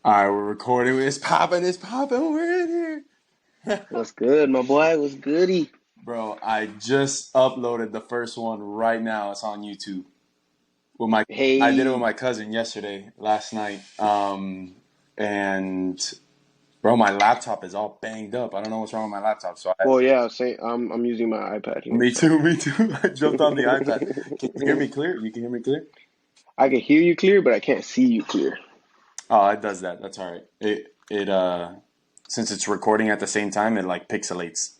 All right, we're recording. It's popping. It's popping. We're in here. What's good, my boy? What's goody? Bro, I just uploaded the first one right now. It's on YouTube. With my, I did it with Hey. my cousin yesterday, last night. And bro, my laptop is all banged up. I don't know what's wrong with my laptop. Well, yeah, say I'm using my iPad here, Me so too, me too. I jumped on the iPad. Can you hear me clear? You can hear me clear? I can hear you clear, but I can't see you clear. Oh, it does that. That's all right. Since it's recording at the same time, it like pixelates.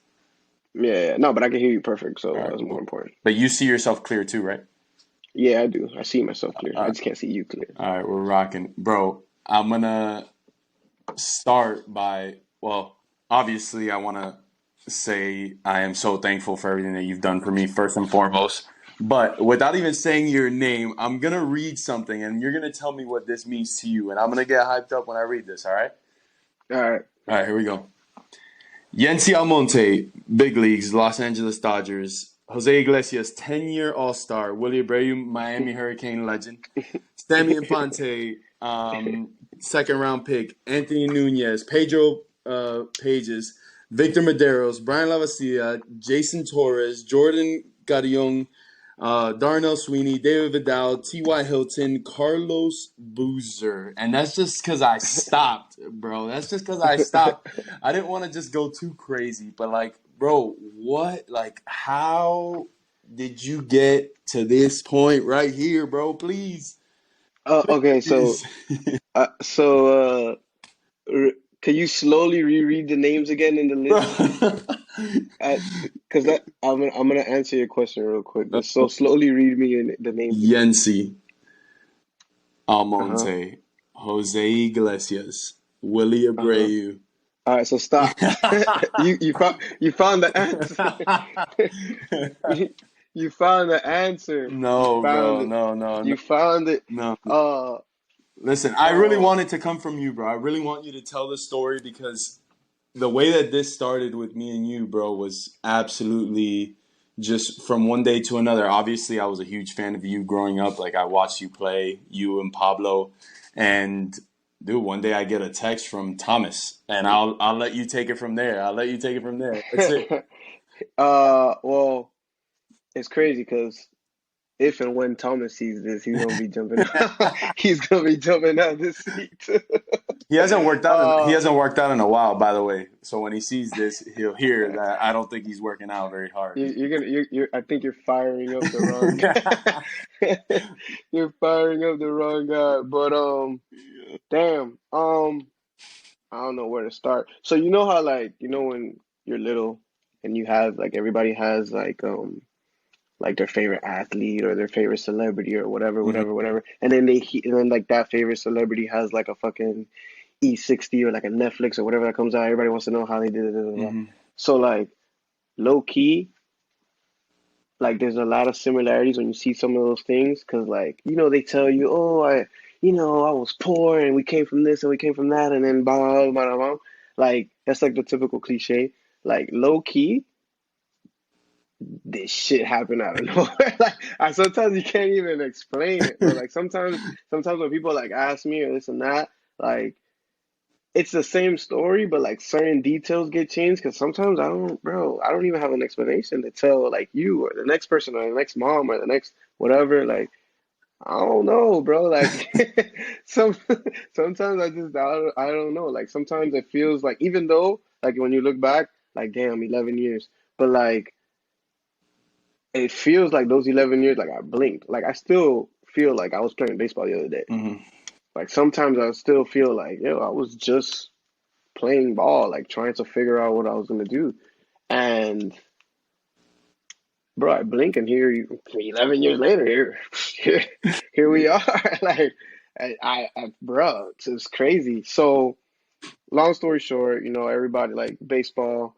Yeah, no, but I can hear you perfect, All so right, that's more cool. important. But you see yourself clear too, right? Yeah, I do. I see myself clear. I Uh, just can't see you clear. all right, we're rocking. Bro, I'm gonna start by, well, obviously, I wanna say I am so thankful for everything that you've done for me, first and foremost. But without even saying your name, I'm gonna read something and you're gonna tell me what this means to you. And I'm gonna get hyped up when I read this, all right? All right. All right, here we go. Yency Almonte, big leagues, Los Angeles Dodgers. Jose Iglesias, 10-year All-Star. Willie Abreu, Miami Hurricane legend. Sammy Infante, second round pick. Anthony Nunez, Pedro Pages, Victor Medeiros, Brian Lavacilla, Jason Torres, Jordan Carrion, Darnell Sweeney, David Vidal, T.Y. Hilton, Carlos Boozer. And that's just because I stopped, bro. That's just because I stopped. I didn't want to just go too crazy, but like, bro, what? Like, how did you get to this point right here, bro? Please. Okay, so Please. uh, so uh, r can you slowly reread the names again in the Bro. list? Because I'm gonna answer your question real quick. Just so slowly read me in the names again. Yency Uh-huh. Almonte, Jose Iglesias, Willie Uh-huh. Abreu. All right, so stop. You found the answer. You, you found the answer. You No, found bro, it. no, no, no, You found it. no. Uh Listen, I really uh want it to come from you, bro. I really want you to tell the story because the way that this started with me and you, bro, was absolutely just from one day to another. Obviously, I was a huge fan of you growing up. Like I watched you play, you and Pablo, and dude, one day I get a text from Thomas, and I'll let you take it from there. I'll let you take it from there. That's it. well, it's crazy because if and when Thomas sees this, he's gonna be jumping he's gonna be jumping out of the seat. He uh hasn't worked out in a while, by the way. So when he sees this, he'll hear that I don't think he's working out very hard. you're I think you're firing up the wrong you're firing up the wrong guy. But damn. I don't know where to start. So you know how like when you're little and you have like everybody has like their favorite athlete or their favorite celebrity or whatever, Mhm, whatever, whatever, and then like that favorite celebrity has like a fucking E60 or like a Netflix or whatever that comes out. Everybody wants to know how they did it. Blah, blah, blah. mhm, So like low key, like there's a lot of similarities when you see some of those things because like they tell you, oh, I was poor and we came from this and we came from that and then blah blah blah blah blah. Like that's like the typical cliche. Like low key, this shit happened out of nowhere. Like sometimes you can't even explain it, but like sometimes when people like ask me or this and that, like it's the same story, but like certain details get changed because sometimes I don't even have an explanation to tell like you or the next person or the next mom or the next whatever. Like I don't know, bro. Like some sometimes I don't know. Like sometimes it feels like even though like when you look back, like damn, 11 years, but like it feels like those 11 years like I blinked. Like I still feel like I was playing baseball the other day. mhm. Like sometimes I still feel like yo, I was just playing ball, like trying to figure out what I was gonna do. And bro, I blink and here you 11 years later, here, here we are. Like bro, it's just crazy. So long story short, everybody like baseball,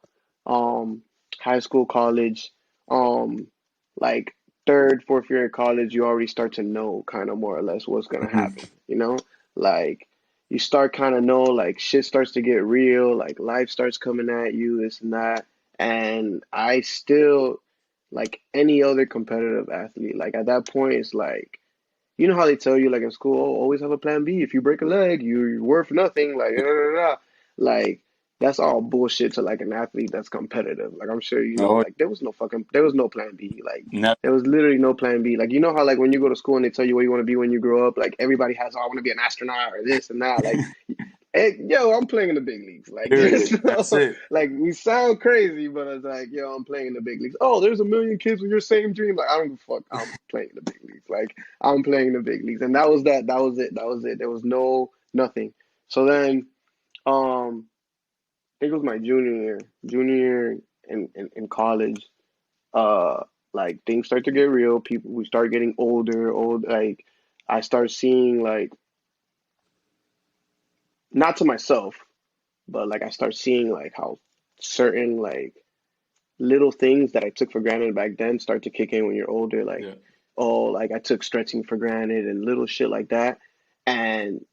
um, high school, college, um, like third, fourth year in college, you already start to know kind of more or less what's gonna Mhm. happen. Like you start kind of know like shit starts to get real, like life starts coming at you, this and that. And I still like any other competitive athlete, like at that point, it's like you know how they tell you like in school, oh, always have a plan B. If you break a leg, you're worth nothing. Like, da, da, da, da. Like that's all bullshit to like an athlete that's competitive. Like I'm sure you know, Oh, like there was no plan B. Like never. there was literally no plan B. Like you know how like when you go to school and they tell you what you want to be when you grow up, like everybody has, oh, I want to be an astronaut or this and that. Like hey, yo, I'm playing in the big leagues. Like, there's Period. That's no, it. like, we sound crazy, but it's like, yo, I'm playing in the big leagues. Oh, there's a million kids with your same dream. Like, I don't give a fuck. I'm playing in the big leagues. Like, I'm playing in the big leagues. And that was that. That was it. That was it. There was nothing. So then, I think it was my junior year in college. Uh, like, things start to get real. We start getting old. Like, I start seeing, like, not to myself, but like I start seeing like how certain like little things that I took for granted back then start to kick in when you're older. Like, Yeah. oh, like I took stretching for granted and little shit like that. And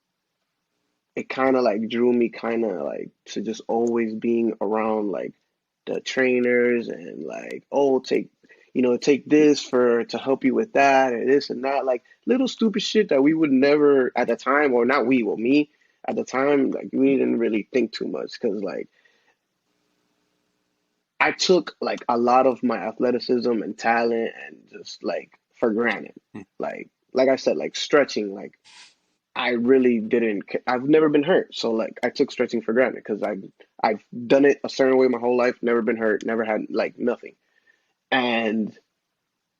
it kind of like drew me kind of like to just always being around like the trainers and like, oh, take this for to help you with that and this and that. Like little stupid shit that we would never at the time, or not we, well, me at the time, like we didn't really think too much because like I took like a lot of my athleticism and talent and just like for granted. Like I said, like stretching, like I really didn't. I've never been hurt, so like I took stretching for granted because I've done it a certain way my whole life, never been hurt, never had like nothing. And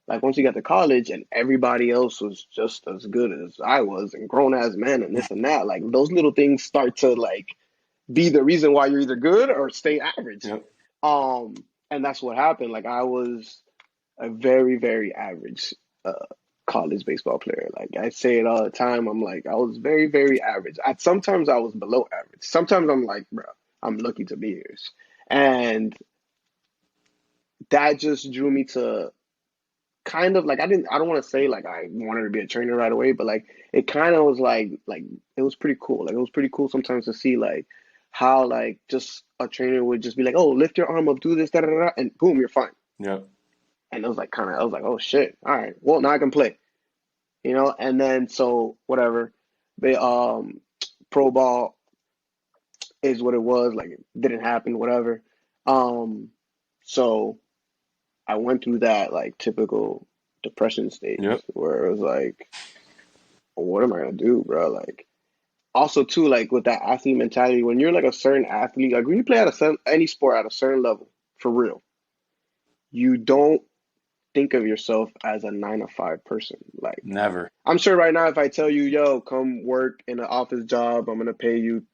like once you got to college and everybody else was just as good as I was and grown as men and this and that, like those little things start to like be the reason why you're either good or stay average. Yep. Um, and that's what happened. Like I was a very, very average college baseball player. Like I say it all the time. I'm like I was very, very average. Sometimes I was below average. Sometimes I'm like, bro, I'm lucky to be here. And that just drew me to kind of like I don't want to say like I wanted to be a trainer right away, but like it kind of was like it was pretty cool. Like it was pretty cool sometimes to see like how like just a trainer would just be like, oh, lift your arm up, do this, da da da, and boom, you're fine. Yep. And it was like kind of I was like, oh shit, all right, well now I can play, you know. And then so whatever, they pro ball is what it was. Like it didn't happen, whatever. Um, so I went through that like typical depression stage Yep. where it was like, what am I gonna do, bro? Like, also too, like with that athlete mentality, when you're like a certain athlete, like when you play at any sport at a certain level, for real, you don't think of yourself as a 9 to 5 person. Like, Never. I'm sure right now, if I tell you, yo, come work in an office job, I'm gonna pay you,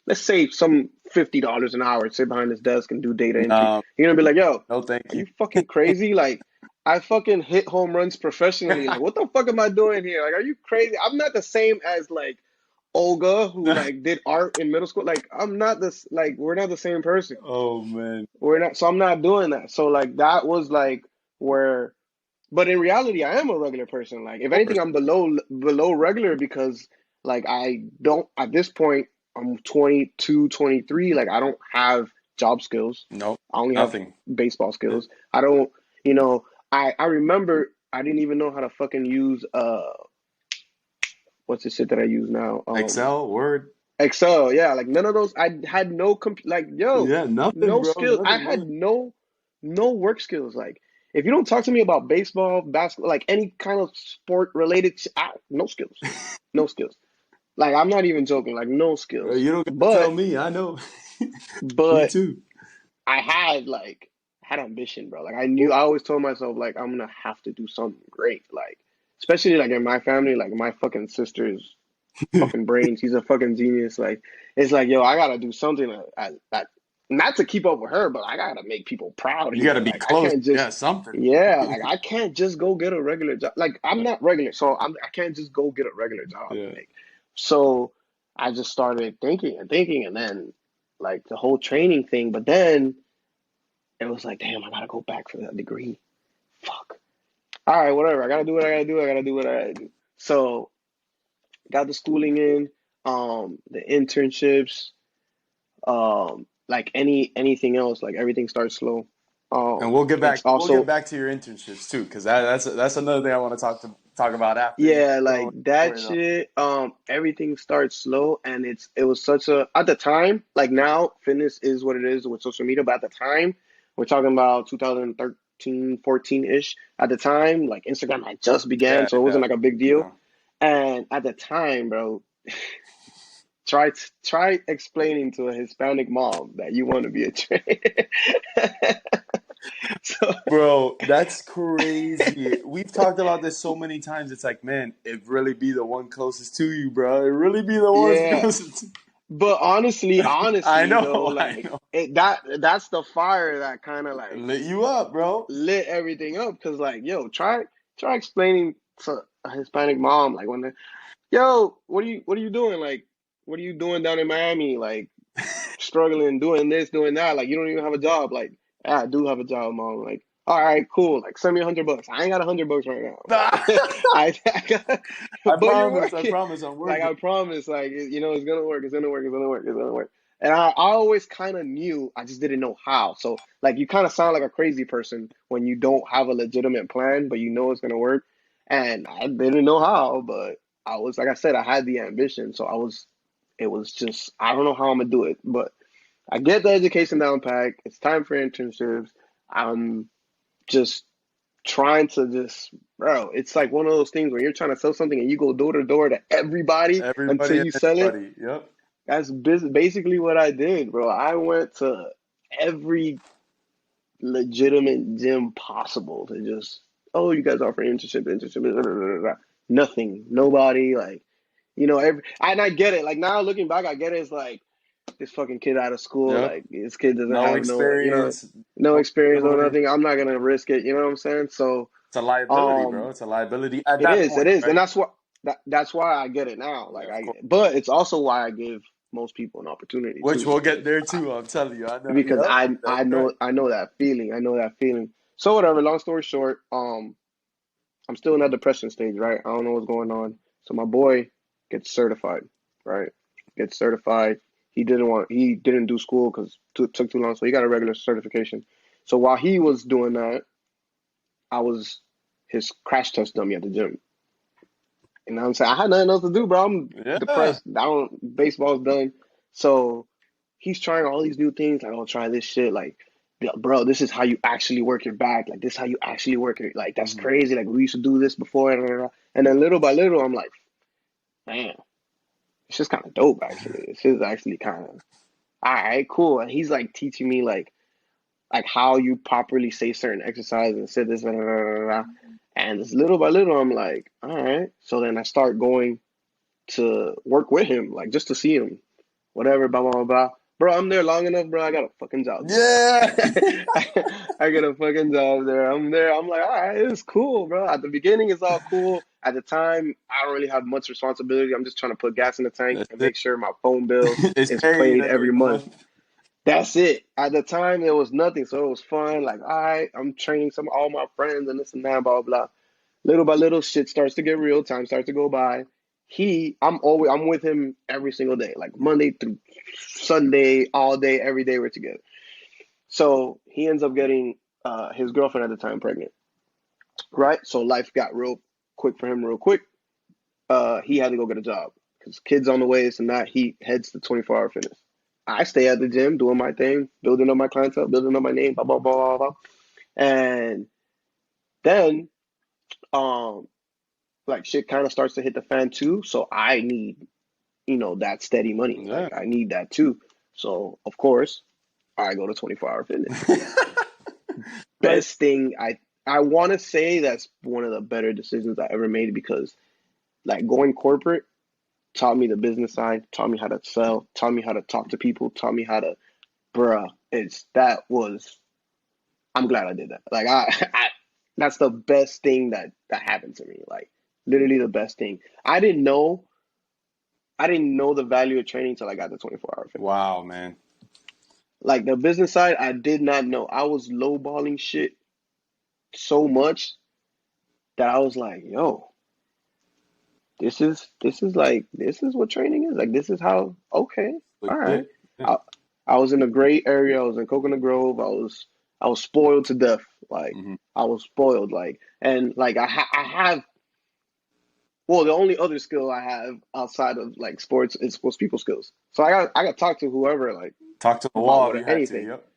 let's say some $50 an hour, sit behind this desk and do data entry. No. You're gonna be like, yo, No, thank are you. you fucking crazy? Like, I fucking hit home runs professionally. Like, what the fuck am I doing here? Like, are you crazy? I'm not the same as like Olga, who like did art in middle school. Like, I'm not this. Like, we're not the same person. Oh man. We're not. So I'm not doing that. So like, that was like where. But in reality, I am a regular person. Like, if Of anything, course. I'm below regular because like I don't at this point. I'm 22, 23. Like, I don't have job skills. Nope. I only have Nothing. baseball Yeah. skills. I don't. You know. I remember I didn't even know how to fucking use what's the shit that I use now? Excel, Word. Excel. Yeah, like none of those. I had no like yo, Yeah, nothing, no bro. skills. I Nothing, had man. no work skills. Like if you don't talk to me about baseball, basketball, like any kind of sport related, no skills, no skills. Like I'm not even joking. Like no Bro, skills. you don't gotta tell But me. I know. Me but too. I had like had ambition, bro. Like I knew. I always told myself like I'm gonna have to do something great. Like especially like in my family, like my fucking sister's fucking brains. He's a fucking genius. Like it's like, yo, I gotta do something that not to keep up with her, but I gotta make people proud You gotta here. be Like I close. can't Yeah, just, something. yeah, like I can't just go get a regular job. Like I'm Yeah. not regular, so I can't just go get a regular job. Yeah. Like so, I just started thinking and thinking, and then like the whole training thing. But then it was like, damn, I gotta go back for that degree. Fuck. All right, whatever. I gotta do what I gotta do. I gotta do what I gotta do. So got the schooling in, the internships, like anything else, like everything starts slow. And we'll get It's back. We'll get also back to your internships too, because that's another thing I want to talk to Talk about after you Yeah, go like that for it. shit, everything starts slow and it was such a at the time, like now fitness is what it is with social media, but at the time, we're talking about 2013, 14-ish. At the time, like Instagram had just began, Yeah, so it wasn't yeah. like a big You deal. know. And at the time, bro, try try explaining to a Hispanic mom that you want to be a trainer. So Bro, that's crazy. We've talked about this so many times. It's like, man, it really be the one closest to you, bro. It really be the ones yeah, closest to but I honestly though, know, I like know. that's the fire that kind of like Lit you up, bro. lit everything up. Cause like, yo, try explaining to a Hispanic mom like when they, yo, what are you doing? Like, what are you doing down in Miami? Like struggling, doing this, doing that. Like you don't even have a job. Like, yeah, I do have a job, mom. Like, all right, cool. Like send me $100. I ain't got $100 right now, but I got, but you're I working. promise I'm Like working. I promise, like it's gonna work. It's gonna work. It's gonna work. It's gonna work. And I always kind of knew, I just didn't know how. So like you kind of sound like a crazy person when you don't have a legitimate plan, but you know it's gonna work. And I didn't know how, but I was like I said, I had the ambition. So I was it was just I don't know how I'm gonna do it, but I get the education down pack. It's time for internships. I'm just trying to just, bro, it's like one of those things where you're trying to sell something and you go door to door to everybody until Everybody and you sell it. anybody. Yep. That's basically what I did, bro. I went to every legitimate gym possible to just, oh, you guys offer internship, blah, blah, blah, blah, blah. Nothing, nobody, like, and I get it. Like now looking back, I get it. It's like, this fucking kid out of school. Yep. Like this kid doesn't No have no, experience, no no experience, no story. nothing. I'm not gonna risk it. You know what I'm saying? So, It's a liability, bro. um, It's a liability at that it point, is, and right? that's why I get it now. Yeah, Like of course. but it's also why I give most people an opportunity Which too, we'll get there too. I'm telling you. I know. because Yep. That's right. I know that feeling. I know that feeling. So whatever. Long story short, I'm still in that depression stage, right? I don't know what's going on. So my boy gets certified, right? Gets certified. He didn't do school because it took too long, so he got a regular certification. So while he was doing that, I was his crash test dummy at the gym. You know what I'm saying? I had nothing else to do, bro. I'm Yeah. depressed. I don't baseball's done. So he's trying all these new things. Like, I'll try this shit. Like, bro, this is how you actually work your back. Like, this is how you actually work it. Like, that's Mhm. crazy. Like, we used to do this before. And then little by little, I'm like, man, it's just kind of dope, actually. This is actually kind of, all right, cool. And he's like teaching me, like how you properly say certain exercises and say this, blah, blah, blah, blah, blah. And just little by little, I'm like, all right. So then I start going to work with him, like just to see him, whatever, blah, blah, blah, blah. Bro, I'm there long enough, bro. I got a fucking job Yeah. there. I got a fucking job there. I'm there. I'm like, all right, it's cool, bro. At the beginning, it's all cool. At the time, I don't really have much responsibility. I'm just trying to put gas in the tank That's and it. make sure my phone bill It's is paid paid at the end every of the month. month. That's it. At the time, it was nothing, so it was fun. Like, all right, I'm training all my friends and this and that, blah, blah, blah. Little by little, shit starts to get real. Time starts to go by. I'm with him every single day, like Monday through Sunday, all day, every day we're together. So he ends up getting his girlfriend at the time pregnant, right? So life got real quick for him, real quick. He had to go get a job because kids on the way, this and that. He heads to 24-hour fitness. I stay at the gym doing my thing, building up my clientele, building up my name, blah blah blah blah blah. And then um like shit kind of starts to hit the fan too. So I need, that steady money. Yeah. Like I need that too. So of course I go to 24-hour fitness. Right. Best thing I want to say that's one of the better decisions I ever made because like going corporate taught me the business side, taught me how to sell, taught me how to talk to people, taught me how to, bruh, I'm glad I did that. Like that's the best thing that happened to me. Like literally the best thing. I didn't know the value of training till I got the 24-hour fitness. Wow, man. Like the business side, I did not know. I was lowballing shit so much that I was like, yo, this is what training is. Like this is how okay, all right. Legit. Yeah. I, I was in a great area. I was in Coconut Grove. I was spoiled to death. Like Hmm. I was spoiled. Like and like I have well, the only other skill I have outside of like sports is sports people skills. So I got to talk to whoever like Talk to the about wall if what you had to. anything, Yep.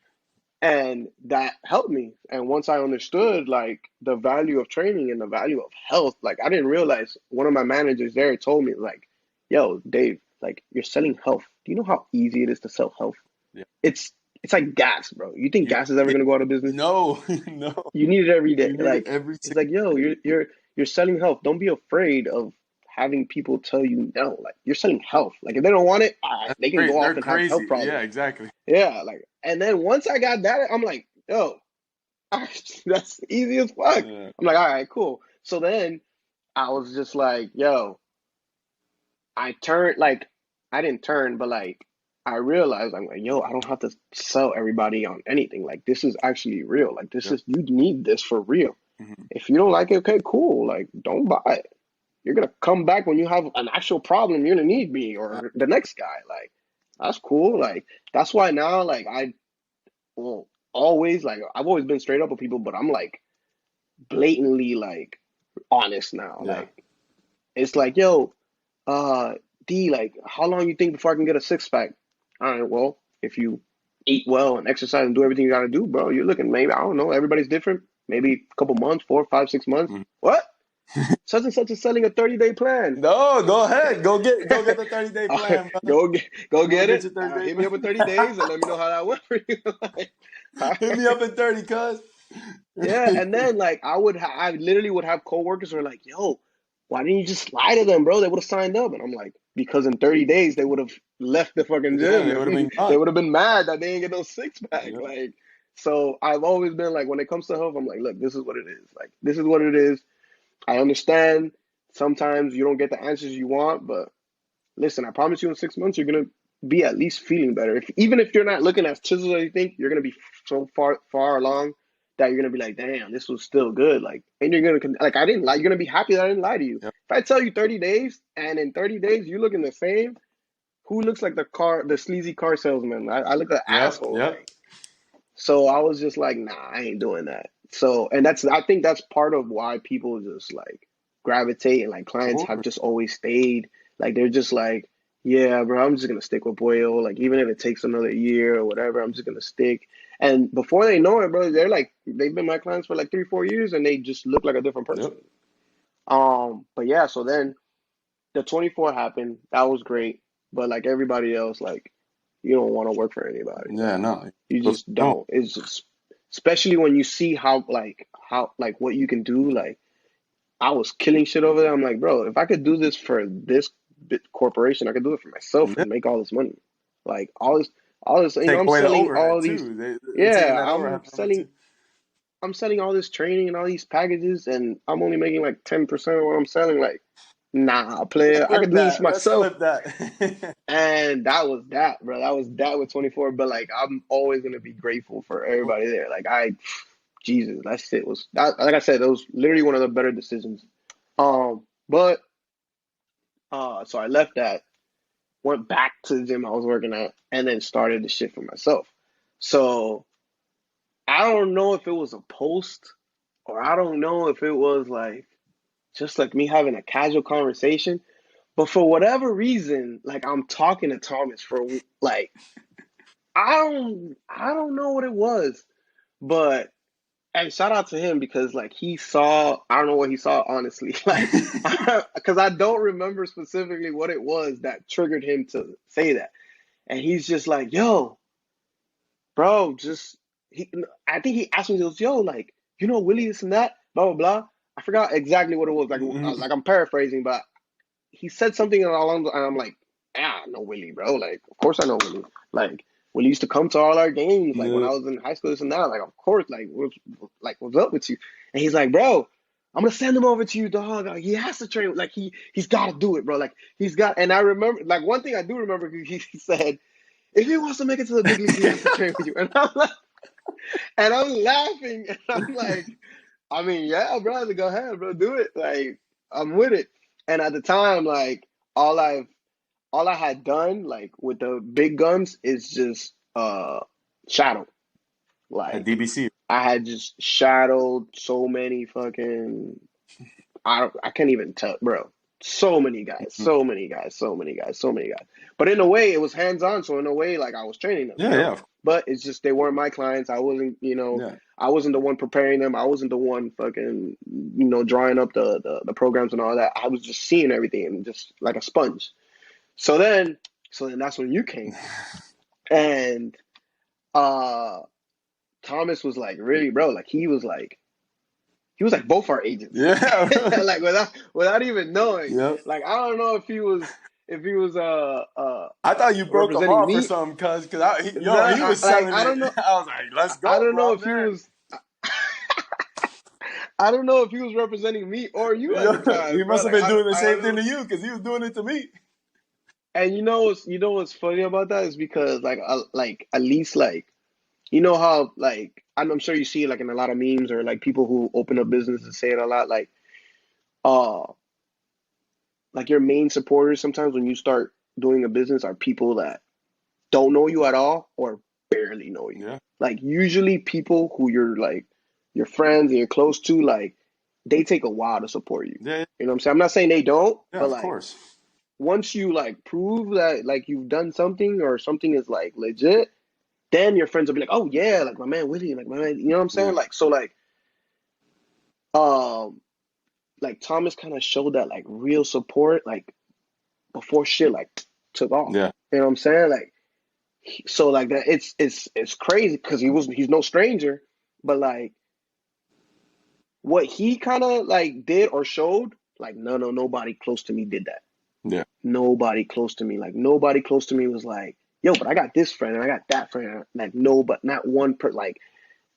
and that helped me. And once I understood like the value of training and the value of health, like I didn't realize one of my managers there told me like, "Yo, Dave, like you're selling health. Do you know how easy it is to sell health? Yeah. It's it's like gas, bro. You think You, gas is ever gonna go out of business? no, no. You need it every day. You need it Like every it's single like, yo, day. you're selling health. Don't be afraid of having people tell you no. Like you're selling health. Like if they don't want it, all right, That's they can great. go They're off and have health crazy. Yeah, problems. exactly. Yeah, like and then once I got that, I'm like, yo, that's easy as fuck. Yeah. I'm like, all right, cool. So then I was just like, yo, I turned like I didn't turn, but like I realized I'm like, yo, I don't have to sell everybody on anything. Like this is actually real. Like this Yep. is you need this for real. Hmm. If you don't like it, okay, cool. Like don't buy it. You're gonna come back when you have an actual problem. You're gonna need me or the next guy. Like that's cool. Like that's why now, like I will always like I've always been straight up with people, but I'm like blatantly like honest now. Yeah. Like it's like, yo, uh, D, like how long you think before I can get a six pack? All right, well, if you eat well and exercise and do everything you gotta do, bro, you're looking maybe I don't know. Everybody's different. Maybe a couple months, 4, 5, 6 months. Mhm. What? Such and such is selling a 30-day plan. No, go ahead. Go get the 30-day plan, brother. Go Go get get it. your 30-day Hit me plan. up in 30 days and let me know how that went for you. Like, all Hit me right. up at 30, cuz. Yeah, and then like I literally would have coworkers who are like, "Yo, why didn't you just lie to them, bro? They would have signed up." And I'm like, "Because in 30 days they would have left the fucking Yeah, gym they would have and been they gone. would have been mad that they didn't get no six pack." Yep. Like, so I've always been like, when it comes to health, I'm like, "Look, this is what it is. Like, this is what it is. I understand. Sometimes you don't get the answers you want, but listen, I promise you, in 6 months you're gonna be at least feeling better. If even if you're not looking as chiseled as you think, you're gonna be so far along that you're gonna be like, damn, this was still good. Like, and you're gonna like, I didn't lie. You're gonna be happy that I didn't lie to you. Yep. If I tell you 30 days and in 30 days you looking the same, who looks like the sleazy car salesman? I look like an Yep. asshole. Yep. Like, so I was just like, nah, I ain't doing that. So, and I think that's part of why people just like gravitate and like Of clients have course. just always stayed. Like, they're just like, yeah, bro, I'm just gonna stick with Puello. Like, even if it takes another year or whatever, I'm just gonna stick. And before they know it, bro, they're like, they've been my clients for like 3, 4 years and they just look like a different person. Yep. But yeah, so then the 24 happened. That was great. But like everybody else, like, you don't want to work for anybody. Yeah, Like, no. you Because just no. don't. It's just, especially when you see how what you can do. Like I was killing shit over there. I'm like, bro, if I could do this for this corporation, I could do it for myself Yeah. and make all this money. Like all this, Take I'm away the selling overhead all these. too. They're taking Yeah, that overhead from it too. I'm selling all this training and all these packages, and I'm only making like 10% of what I'm selling. Like, nah, Let's player, I flip could do this that. Let's myself. flip that. And that was that, bro. That was that with 24. But like, I'm always gonna be grateful for everybody there. Like, Jesus, that shit was that. Like I said, it was literally one of the better decisions. But so I left that, went back to the gym I was working at, and then started the shit for myself. So I don't know if it was a post or I don't know if it was like just like me having a casual conversation. But for whatever reason, like I'm talking to Thomas for like I don't know what it was, but and shout out to him because like he saw I don't know what he saw honestly like because I don't remember specifically what it was that triggered him to say that, and he's just like, yo, bro, just he I think he asked me, he goes, yo, like, Willie, this and that, blah blah blah. I forgot exactly what it was, like I'm paraphrasing, but he said something along the, and I'm like, yeah, I know Willie, bro. Like, of course I know Willie. Like, Willie used to come to all our games, like when Yeah. I was in high school, this and that. Like, of course, what's up with you? And he's like, bro, I'm gonna send him over to you, dog. Like, he has to train. Like, he's got to do it, bro. Like, he's got. And I remember, like, one thing I do remember, he said, if he wants to make it to the big leagues, he has to train with you. And I'm laughing, and I'm like, I mean, yeah, brother, go ahead, bro, do it. Like, I'm with it. And at the time, like, all I've all I had done, like, with the big guns is just shadow. At Like, DBC. I had just shadowed so many fucking I can't even tell, bro. So many guys, Mhm. so many guys, so many guys, so many guys. But in a way, it was hands on. So in a way, like I was training them, you Yeah, know. yeah, But it's just they weren't my clients. I wasn't, yeah. I wasn't the one preparing them. I wasn't the one fucking, drawing up the programs and all that. I was just seeing everything and just like a sponge. So then, so then that's when you came, and uh Thomas was like, really, bro, like he was like both our agents, Yeah, bro. like without even knowing. Yep. Like I don't know if he was I thought you broke him representing off or me. something, cuz No, he was like selling I it. don't know. I was like, let's I go, don't know bro. I'm if he there. was. I don't know if he was representing me or you at Yo, the time, he bro. must have Like been doing the I same don't thing know. to you because he was doing it to me. And what's funny about that is because like at least like how like I'm sure you see it like in a lot of memes or like people who open up businesses say it a lot uh like your main supporters sometimes when you start doing a business are people that don't know you at all or barely know you. Yeah, Like usually people who you're like your friends and you're close to, like they take a while to support you. yeah, You know what I'm saying? I'm not saying they don't, yeah. but Of like course. once you like prove that like you've done something or something is like legit, then your friends will be like, oh yeah, like my man Willie, like my man, you know what I'm saying? Yeah, Like so um like Thomas kind of showed that like real support like before shit like took off. yeah, You know what I'm saying? Like so like that it's crazy because he's no stranger, but like what he kind of like did or showed, like nobody close to me did that. yeah. Nobody close to me, like nobody close to me was like, yo, but I got this friend and I got that friend, like no, but not one per like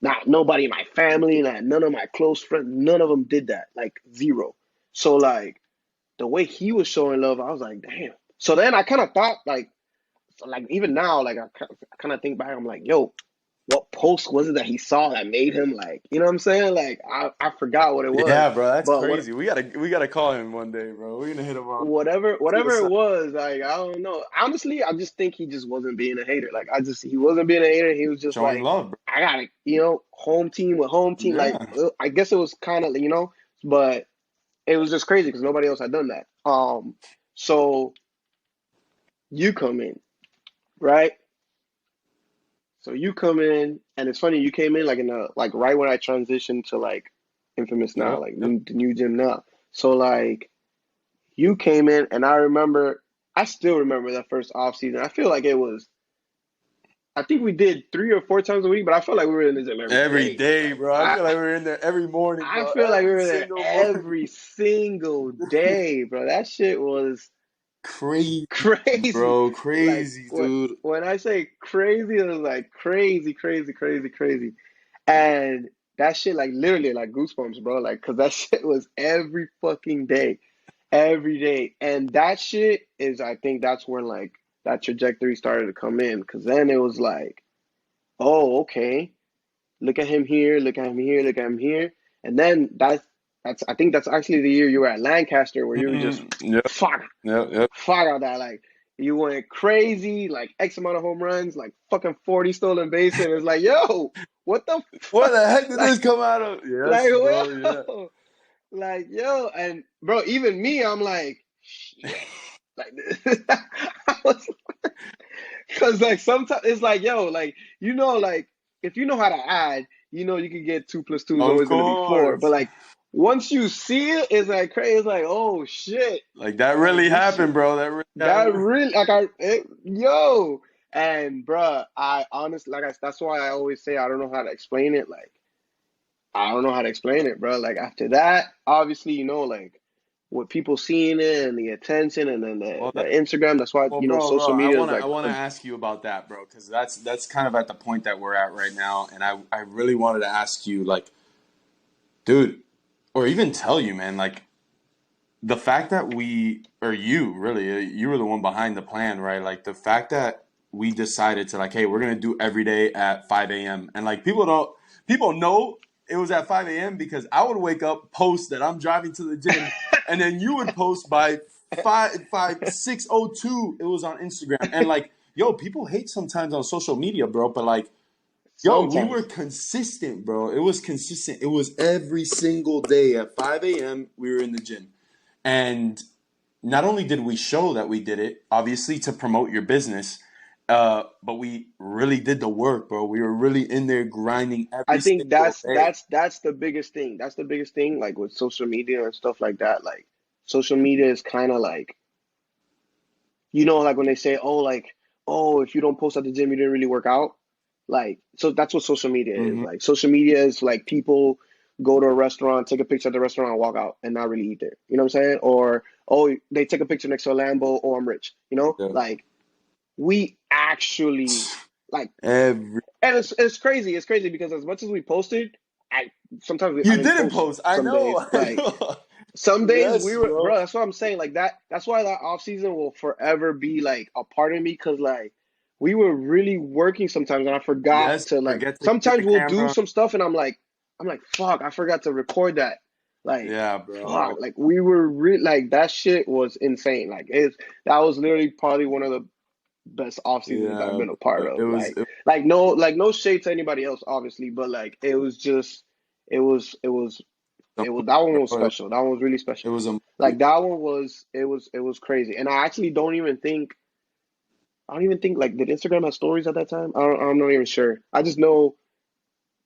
not nobody in my family, not none of my close friends, none of them did that, like zero. So like the way he was showing love, I was like, damn. So then I kind of thought like even now, like I kind of think back, I'm like, yo, what post was it that he saw that made him like, you know what I'm saying? Like I forgot what it was, Yeah, bro, that's but crazy. We gotta call him one day, bro. We're gonna hit him up. See whatever what's it up. was, like I don't know. Honestly, I just think he just wasn't being a hater. Like he wasn't being a hater. He was just Showing like, love, bro. I got to home team with home team. Like Yeah. I guess it was kind of but it was just crazy because nobody else had done that. So you come in, right? So you come in, and it's funny you came in like in a like right when I transitioned to like Infamous now, Yep. like Yep. the new gym now. So like you came in, and I still remember that first off season. I feel like it was. I think we did 3 or 4 times a week, but I felt like we were in the gym every Every day. day, Like bro. I feel like we're in there every morning, I bro. feel like we Every were there single morning. every single day, bro. That shit was Crazy, crazy. bro. Like Crazy, dude. when I say crazy, it was like crazy, crazy, crazy, crazy. And that shit, like literally, like goosebumps, bro. Like, cause that shit was every day, every day. And that shit is, I think that's when like that trajectory started to come in. Cause then it was like, oh, okay, look at him here, look at him here, look at him here. And then I think that's actually the year you were at Lancaster where you were just Yep. fuck, Yep. Yep. fuck out that. Like, you went crazy, like X amount of home runs, like fucking 40 stolen bases. And it's like, yo, what the Where fuck? the heck did Like, this come out of? like, Yes, bro. Yeah. yo, like, yo, and bro, even me, I'm like, shit, like, I was, cause like sometimes it's like, yo, like, like if you know how to add, you can get 2 plus 2 is Of always gonna be 4. But course. like once you see it, it's like crazy. It's like, oh shit, Like that like really this happened, shit, bro. That really that happened. really like yo, and bruh, I honestly that's why I always say I don't know how to explain it. Like I don't know how to explain it, bro. Like after that, obviously, like with people seeing it and the attention and then Well, the Instagram. That's why bro. social I media is wanna like I wanna ask you about that, bro, because that's kind of at the point that we're at right now, and I really wanted to ask you, like, dude, or even tell you, man, like the fact that we or you really you were the one behind the plan, right? Like the fact that we decided to like, hey, we're gonna do every day at 5 a.m. and like people know it was at 5 a.m. because I would wake up, post that I'm driving to the gym, and then you would post by 6:02 it was on Instagram, and like, yo, people hate sometimes on social media, bro, but like, yo, we were sometimes. consistent, bro. It was consistent. It was every single day at 5 a.m. we were in the gym. And not only did we show that we did it, obviously to promote your business, but we really did the work, bro. We were really in there grinding I every think single that's day. that's that's the biggest thing. That's the biggest thing, like with social media and stuff like that. Like social media is kind of like, like when they say, oh, like, oh, if you don't post at the gym, you didn't really work out. Like, so that's what social media is. Hmm. Like, social media is like people go to a restaurant, take a picture at the restaurant, and walk out and not really eat there. You know what I'm saying? Or, oh, they take a picture next to a Lambo, oh, I'm rich. Yeah. Like we actually like, Every and it's crazy. It's crazy because as much as we posted, I I You didn't didn't post post. I some days. know. I Like know. some days we Yes, were, bro. bro. That's what I'm saying. Like that. That's why that off season will forever be like a part of me because like we were really working sometimes, and I forgot Yes. to like. Forget to get the Sometimes we'll do camera. some stuff, and I'm like, fuck, I forgot to record that. Like, Yeah, bro. fuck, like we were like that shit was insane. Like that was literally probably one of the best off seasons I've Yeah, been a part bro. of. It Like no shade to anybody else, obviously, but like it was just was it was that one was bro. special. That one was really It special. was a movie. Like that one was it was crazy. And I don't even think like did Instagram have stories at that time? I'm not even sure. I just know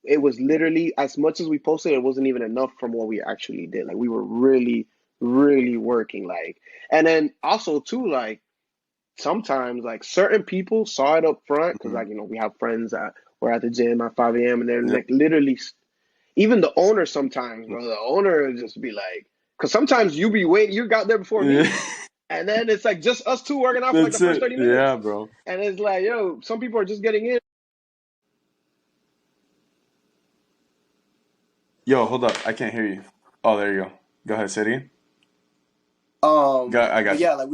it was literally as much as we posted, it wasn't even enough from what we actually did. Like we were really, really working. Like and then also too, like sometimes like certain people saw it up front because Mhm. like we have friends that were at the gym at 5 a.m. and they're Yeah. like literally even the owner sometimes, bro. The owner would just be like, because sometimes you be waiting, you got there before Yeah. me, and then it's like just us two working out for like the That's first it. 30 Yeah, minutes, bro. and it's like, yo, some people are just getting in. Yo, hold up. I can't hear you. Oh, there you go. Go ahead, City. I But got you. yeah, like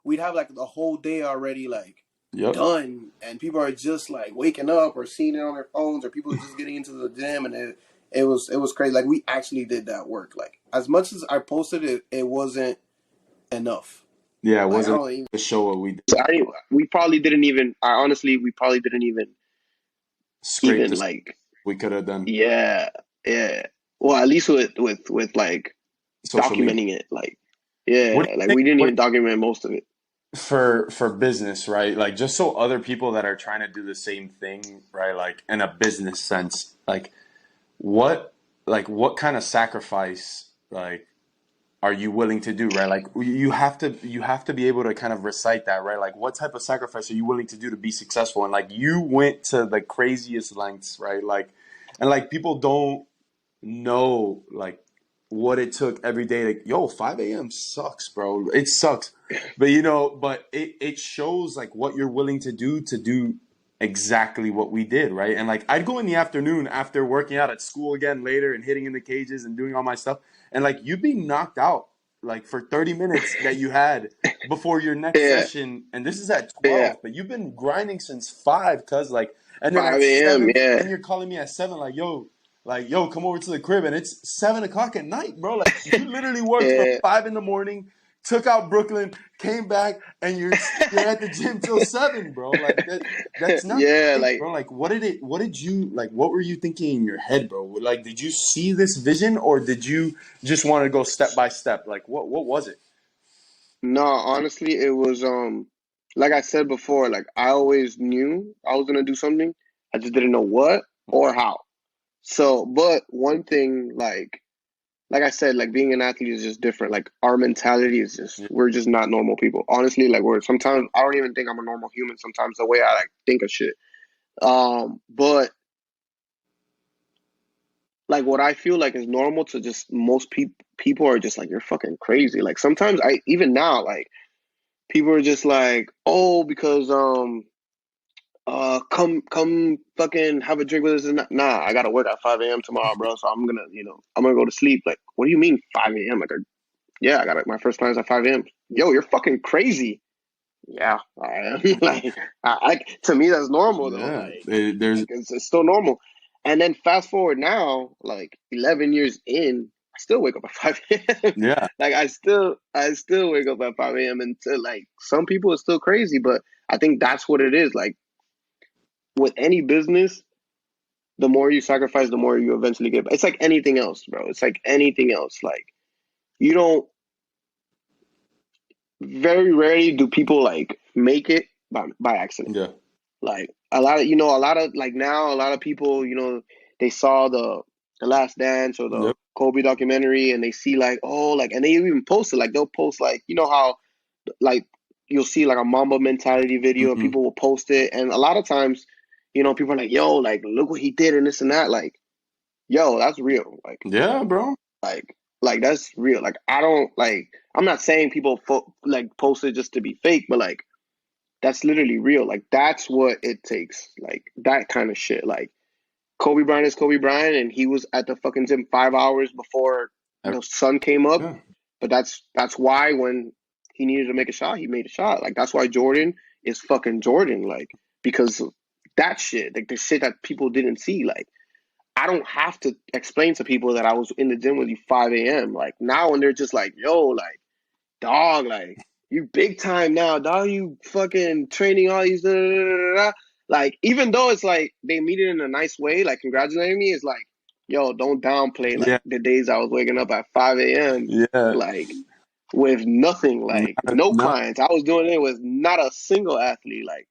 we'd have like the whole day already like Yep. done, and people are just like waking up or seeing it on their phones, or people are just getting into the gym, and it was crazy. Like we actually did that work. Like as much as I posted it, it wasn't enough. Yeah, it Like I wasn't don't even. the show what we did. We probably didn't even. I honestly, we probably didn't Scrape even this like, we could have done yeah, yeah. Well, at least with like social media. documenting it, like, What yeah, do you like think? we didn't What even document most of it. for business, right? Like just so other people that are trying to do the same thing, right? Like in a business sense, what what kind of sacrifice are you willing to do, right? Like you have to be able to kind of recite that, right? Like what type of sacrifice are you willing to do to be successful? And like you went to the craziest lengths, right? Like and like people don't know like what it took every day. Like, yo, 5 a.m. sucks, bro. It sucks. But but it shows like what you're willing to do exactly what we did, right? And like I'd go in the afternoon after working out at school again later and hitting in the cages and doing all my stuff. And like you'd be knocked out like for 30 minutes that you had before your next Yeah, session. And this is at yeah, 12, but you've been grinding since 5, cuz like and then at 5 a.m. 7, Yeah, then you're calling me at 7 like, yo, come over to the crib, and it's 7 o'clock at night, bro. Like, you literally worked from yeah, 5 in the morning, took out Brooklyn, came back, and you're at the gym till 7, bro. Like that's not yeah. it, Like bro. Like, what did you like? What were you thinking in your head, bro? Like, did you see this vision, or did you just want to go step by step? Like, what was it? no, honestly, it was like I said before, like I always knew I was gonna do something. I just didn't know what or how. So, but one thing like I said, like being an athlete is just different. Like our mentality is just Yeah, we're just not normal people. Honestly, like we're sometimes I don't even think I'm a normal human sometimes the way I like think of shit. But like what I feel like is normal to just most people are just like you're fucking crazy. Like sometimes I even now like people are just like, "Oh, because come fucking have a drink with us." And nah, I gotta work at 5 a.m. tomorrow, bro. So I'm gonna, I'm gonna go to sleep. Like, what do you mean 5 a.m.? Like, yeah, I got my first clients at 5 a.m. Yo, you're fucking crazy. Yeah, I am. Like, to me, that's normal though. yeah. There's It's still normal. And then fast forward now, like 11 years in, I still wake up at 5 a.m. yeah, Like, I still wake up at 5 a.m. And to, like, some people, it's still crazy, but I think that's what it is. Like, with any business, the more you sacrifice, the more you eventually get. It's like anything else, bro. It's like anything else. Like, you don't very rarely do people like make it by accident. Yeah. Like a lot of like now a lot of people, they saw the Last Dance or the Yep. Kobe documentary and they see like, oh, like, and they even post it, like they'll post like, how like you'll see like a Mamba mentality video and Mm-hmm. people will post it, and a lot of times, people are like, yo, like look what he did and this and that, like, yo, that's real, Yeah, bro. like that's real. Like I don't like. I'm not saying people like post it just to be fake, but like that's literally real. Like that's what it takes. Like that kind of shit. Like Kobe Bryant is Kobe Bryant, and he was at the fucking gym 5 hours before the sun came up. Yeah. But that's why when he needed to make a shot, he made a shot. Like that's why Jordan is fucking Jordan. Like because that shit, like the shit that people didn't see. Like I don't have to explain to people that I was in the gym with you 5 a.m. Like now when they're just like, yo, like dog, like you big time now, dog. You fucking training all these, da, da, da, da, da. Like even though it's like they mean it in a nice way, like congratulating me, it's like, yo, don't downplay like Yeah. the days I was waking up at 5 a.m. Yeah. like with nothing, like no clients. I was doing it with not a single athlete, like.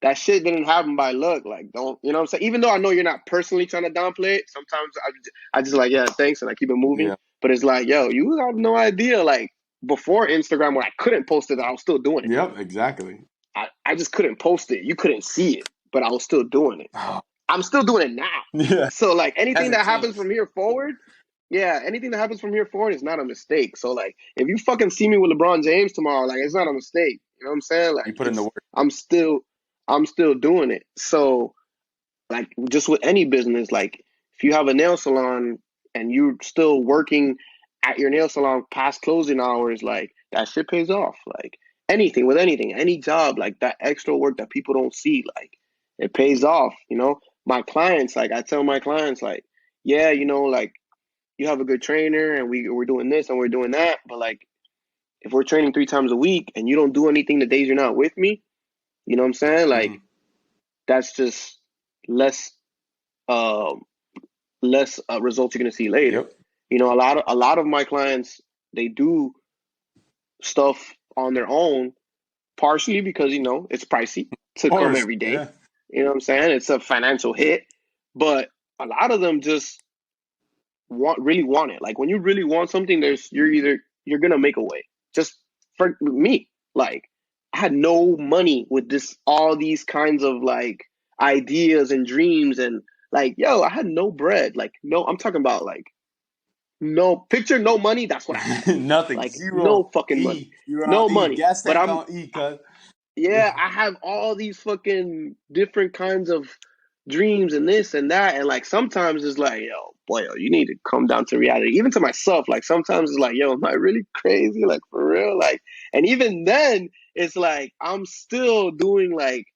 That shit didn't happen by luck. Like, don't, you know what I'm saying? Even though I know you're not personally trying to downplay it, sometimes I just like, yeah, thanks, and I keep it moving. Yeah. But it's like, yo, you have no idea. Like, before Instagram, when I couldn't post it, I was still doing it. Yep. Exactly. I just couldn't post it. You couldn't see it, but I was still doing it. Oh, I'm still doing it now. yeah. So, like, anything Hasn't that happens changed. from here forward, anything that happens from here forward is not a mistake. So, like, if you fucking see me with LeBron James tomorrow, like, it's not a mistake. You know what I'm saying? Like, You put in the work. I'm still doing it. So, like, just with any business, like, if you have a nail salon and you're still working at your nail salon past closing hours, like, that shit pays off. Like, anything with anything, any job, like, that extra work that people don't see, like, it pays off, My clients, like, I tell my clients, like, yeah, like, you have a good trainer and we're doing this and we're doing that, but, like, if we're training 3 times a week and you don't do anything the days you're not with me, you know what I'm saying? Like, that's just less results you're gonna see later. Yep. A lot of my clients, they do stuff on their own, partially because it's pricey to come every day. Yeah. You know what I'm saying? It's a financial hit, but a lot of them just really want it. Like when you really want something, you're gonna make a way. Just for me, like I had no money with all these kinds of like ideas and dreams and like, yo, I had no bread. Like, no, I'm talking about like no money. That's what I had. Nothing. Like Zero. no fucking money. You're No on E. money. Gas But tank on E, cuz. yeah, I have all these fucking different kinds of dreams and this and that. And like sometimes it's like, yo, boy, you need to come down to reality. Even to myself, like sometimes it's like, yo, am I really crazy? Like for real? Like, and even then it's like I'm still doing like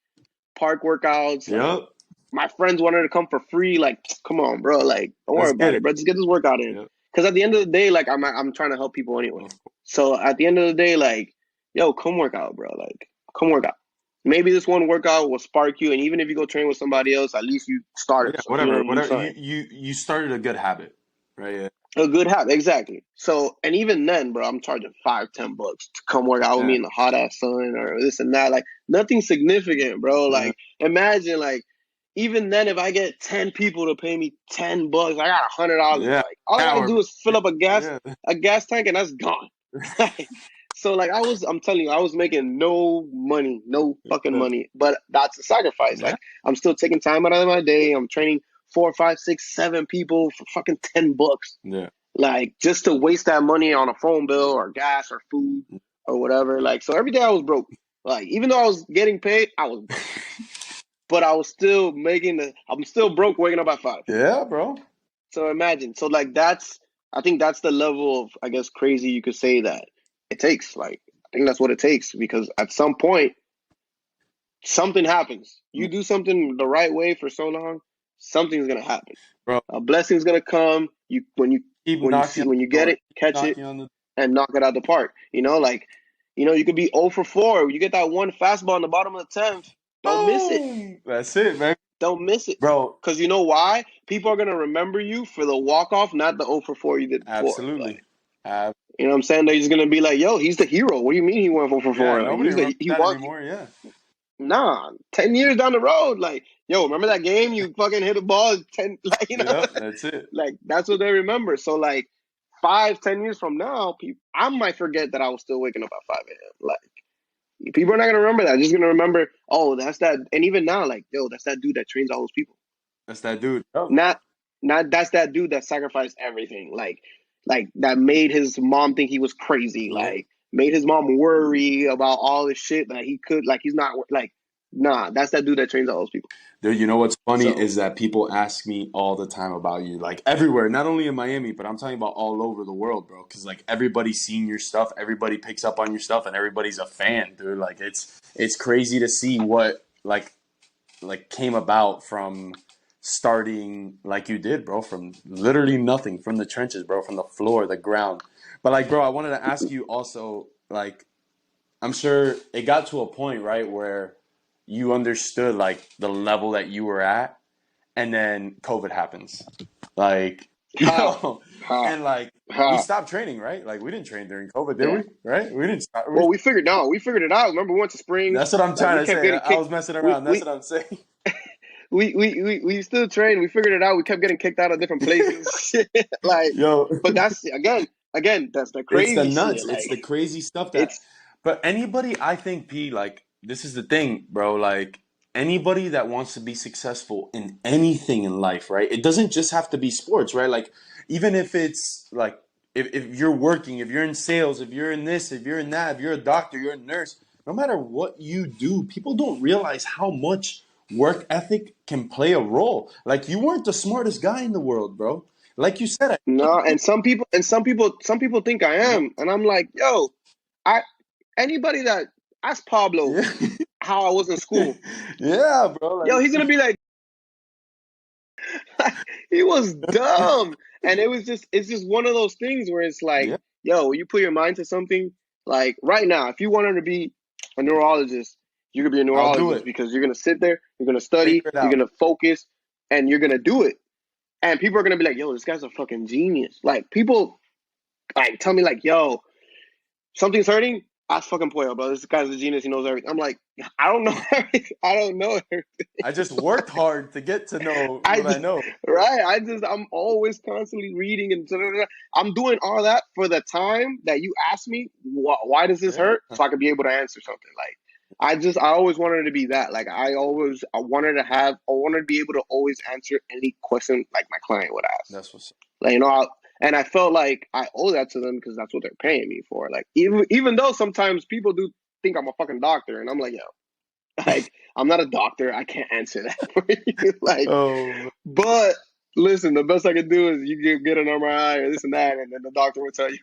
park workouts. Yep. Like my friends wanted to come for free. Like, come on, bro. Like, don't worry about it, bro. Just get this workout in. Because at the end of the day, like I'm trying to help people anyway. So at the end of the day, like, yo, come work out, bro. Like, come work out. Maybe this one workout will spark you, and even if you go train with somebody else, at least you started. Yeah, whatever. You started a good habit, right? Yeah. A good habit, exactly. So, and even then, bro, I'm charging $5-10 to come work out with me in the hot ass sun or this and that. Like nothing significant, bro. Like imagine, like even then, if I get 10 people to pay me $10, I got $100. Yeah. Like all I gotta do is fill up a gas tank, and that's gone. So like I'm telling you, I was making no money, no fucking money, but that's a sacrifice. Like I'm still taking time out of my day. I'm training 4, 5, 6, 7 people for fucking $10. Yeah. Like just to waste that money on a phone bill or gas or food or whatever. Like so every day I was broke. Like even though I was getting paid, I was broke. But I was still I'm still broke waking up at 5. Yeah, bro. So imagine. So like I think that's the level of, I guess, crazy you could say that it takes. Like, I think that's what it takes because at some point, something happens. You do something the right way for so long, something's gonna happen. Bro. A blessing's gonna come. When you get it, catch it, and knock it out the park. Like, you could be 0 for 4. You get that one fastball in the bottom of the 10th. Don't miss it. That's it, man. Don't miss it, bro. Because you know why? People are gonna remember you for the walk off, not the 0 for 4 you did before. Absolutely. Like, You know what I'm saying? They're just gonna be like, "Yo, he's the hero." What do you mean he went 4 for Yeah, 4? Like nobody remembers he that won. anymore. Yeah, Nah, 10 years down the road, like, yo, remember that game you fucking hit a ball 10, like, yep, that's it. like that's what they remember. So like 5, 10 years from now, I might forget that I was still waking up at 5 a.m. Like people are not gonna remember that. They're just gonna remember, oh, that's that. And even now, like, yo, that's that dude that trains all those people. That's that dude. Oh, Not, not that's that dude that sacrificed everything. Like that made his mom think he was crazy. yeah. Like made his mom worry about all this shit that he could. Like he's not like, nah. That's that dude that trains all those people. Dude, you know what's funny So is that people ask me all the time about you, like everywhere, not only in Miami, but I'm talking about all over the world, bro. Because like everybody's seen your stuff, everybody picks up on your stuff, and everybody's a fan, dude. Like it's crazy to see what like came about from starting like you did, bro, from literally nothing, from the trenches, bro, from the floor, the ground. But like, bro, I wanted to ask you also, like, I'm sure it got to a point, right, where you understood like the level that you were at, and then COVID happens. Like, ha yo, ha and like we ha. stopped training, right? Like we didn't train during COVID, did Yeah. we? Right? We didn't stop. Well, we figured no, we figured it out. Remember, we went to Springs. That's what I'm Like trying we to kept say. getting I kicked. was messing We around. That's we what I'm saying. we still trained. We figured it out. We kept getting kicked out of different places. Like, Yo, but that's again, that's the it's the crazy nuts. shit. It's Like the crazy stuff that. it's But anybody, I think, P, like this is the thing, bro. Like anybody that wants to be successful in anything in life, right? It doesn't just have to be sports, right? Like even if it's like if you're working, if you're in sales, if you're in this, if you're in that, if you're a doctor, you're a nurse. No matter what you do, people don't realize how much work ethic can play a role. Like you weren't the smartest guy in the world, bro. Like you said, no, and some people think I no, am, and I'm like, yo, I anybody that ask Pablo yeah, how I was in school, yeah, bro. yo, Like, he's gonna be like, he was dumb, and it's just one of those things where it's like, yeah, yo, you put your mind to something, like right now, if you wanted to be a neurologist, you could be a I'll do neurologist it. because you're gonna sit there, you're gonna study, Figure it you're out. gonna focus, and you're gonna do it. And people are gonna be like, yo, this guy's a fucking genius. Like people like tell me like, yo, something's hurting. Ask fucking Puello, bro. This guy's a genius. He knows everything. I'm like, I don't know everything. I don't know everything. I just worked hard to get to know I what I just, know. right. I'm always constantly reading and I'm doing all that for the time that you ask me, why does this Yeah. hurt? So I could be able to answer something. Like, I always wanted to be that. Like, I wanted to be able to always answer any question like my client would ask. That's what's Like, and I felt like I owe that to them because that's what they're paying me for. Like, even though sometimes people do think I'm a fucking doctor, and I'm like, yo, like, I'm not a doctor. I can't answer that for you. Like, oh, but listen, the best I can do is you get an MRI or this and that, and then the doctor will tell you.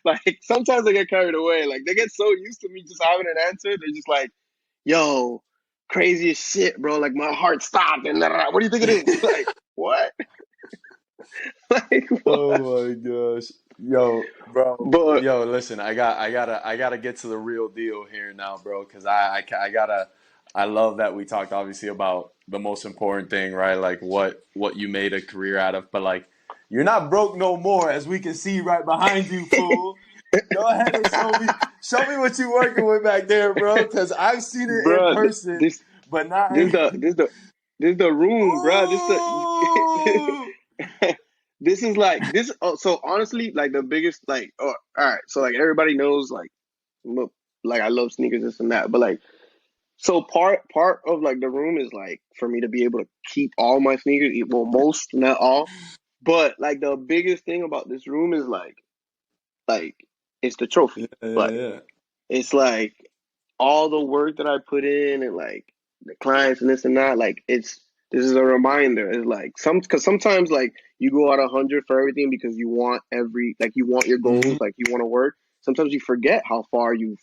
Like, sometimes they get carried away. Like, they get so used to me just having an answer, they're just like, yo, crazy as shit, bro. Like, my heart stopped, and what do you think it is? Like, what? Like, what? oh my gosh. Yo, bro. But Yo, listen, I gotta get to the real deal here now, bro, because I gotta I love that we talked obviously about the most important thing, right? Like what you made a career out of, but like you're not broke no more, as we can see right behind you, fool. Go ahead and show me what you working with back there, bro, because I've seen it in bro, person, this but not. this the this the this the room, bro. This the Ooh! this is like this. Oh, so honestly, like the biggest, like, oh, all right. So like everybody knows, like, look, like I love sneakers, this and that. But like, so part of like the room is like for me to be able to keep all my sneakers. Well, most, not all. But like the biggest thing about this room is like it's the Yeah, trophy. yeah, Like yeah. it's like all the work that I put in and like the clients and this and that. Like this is a reminder. It's like because sometimes like you go out 100 for everything because you want your Hmm. goals, like you want to work. Sometimes you forget how far you've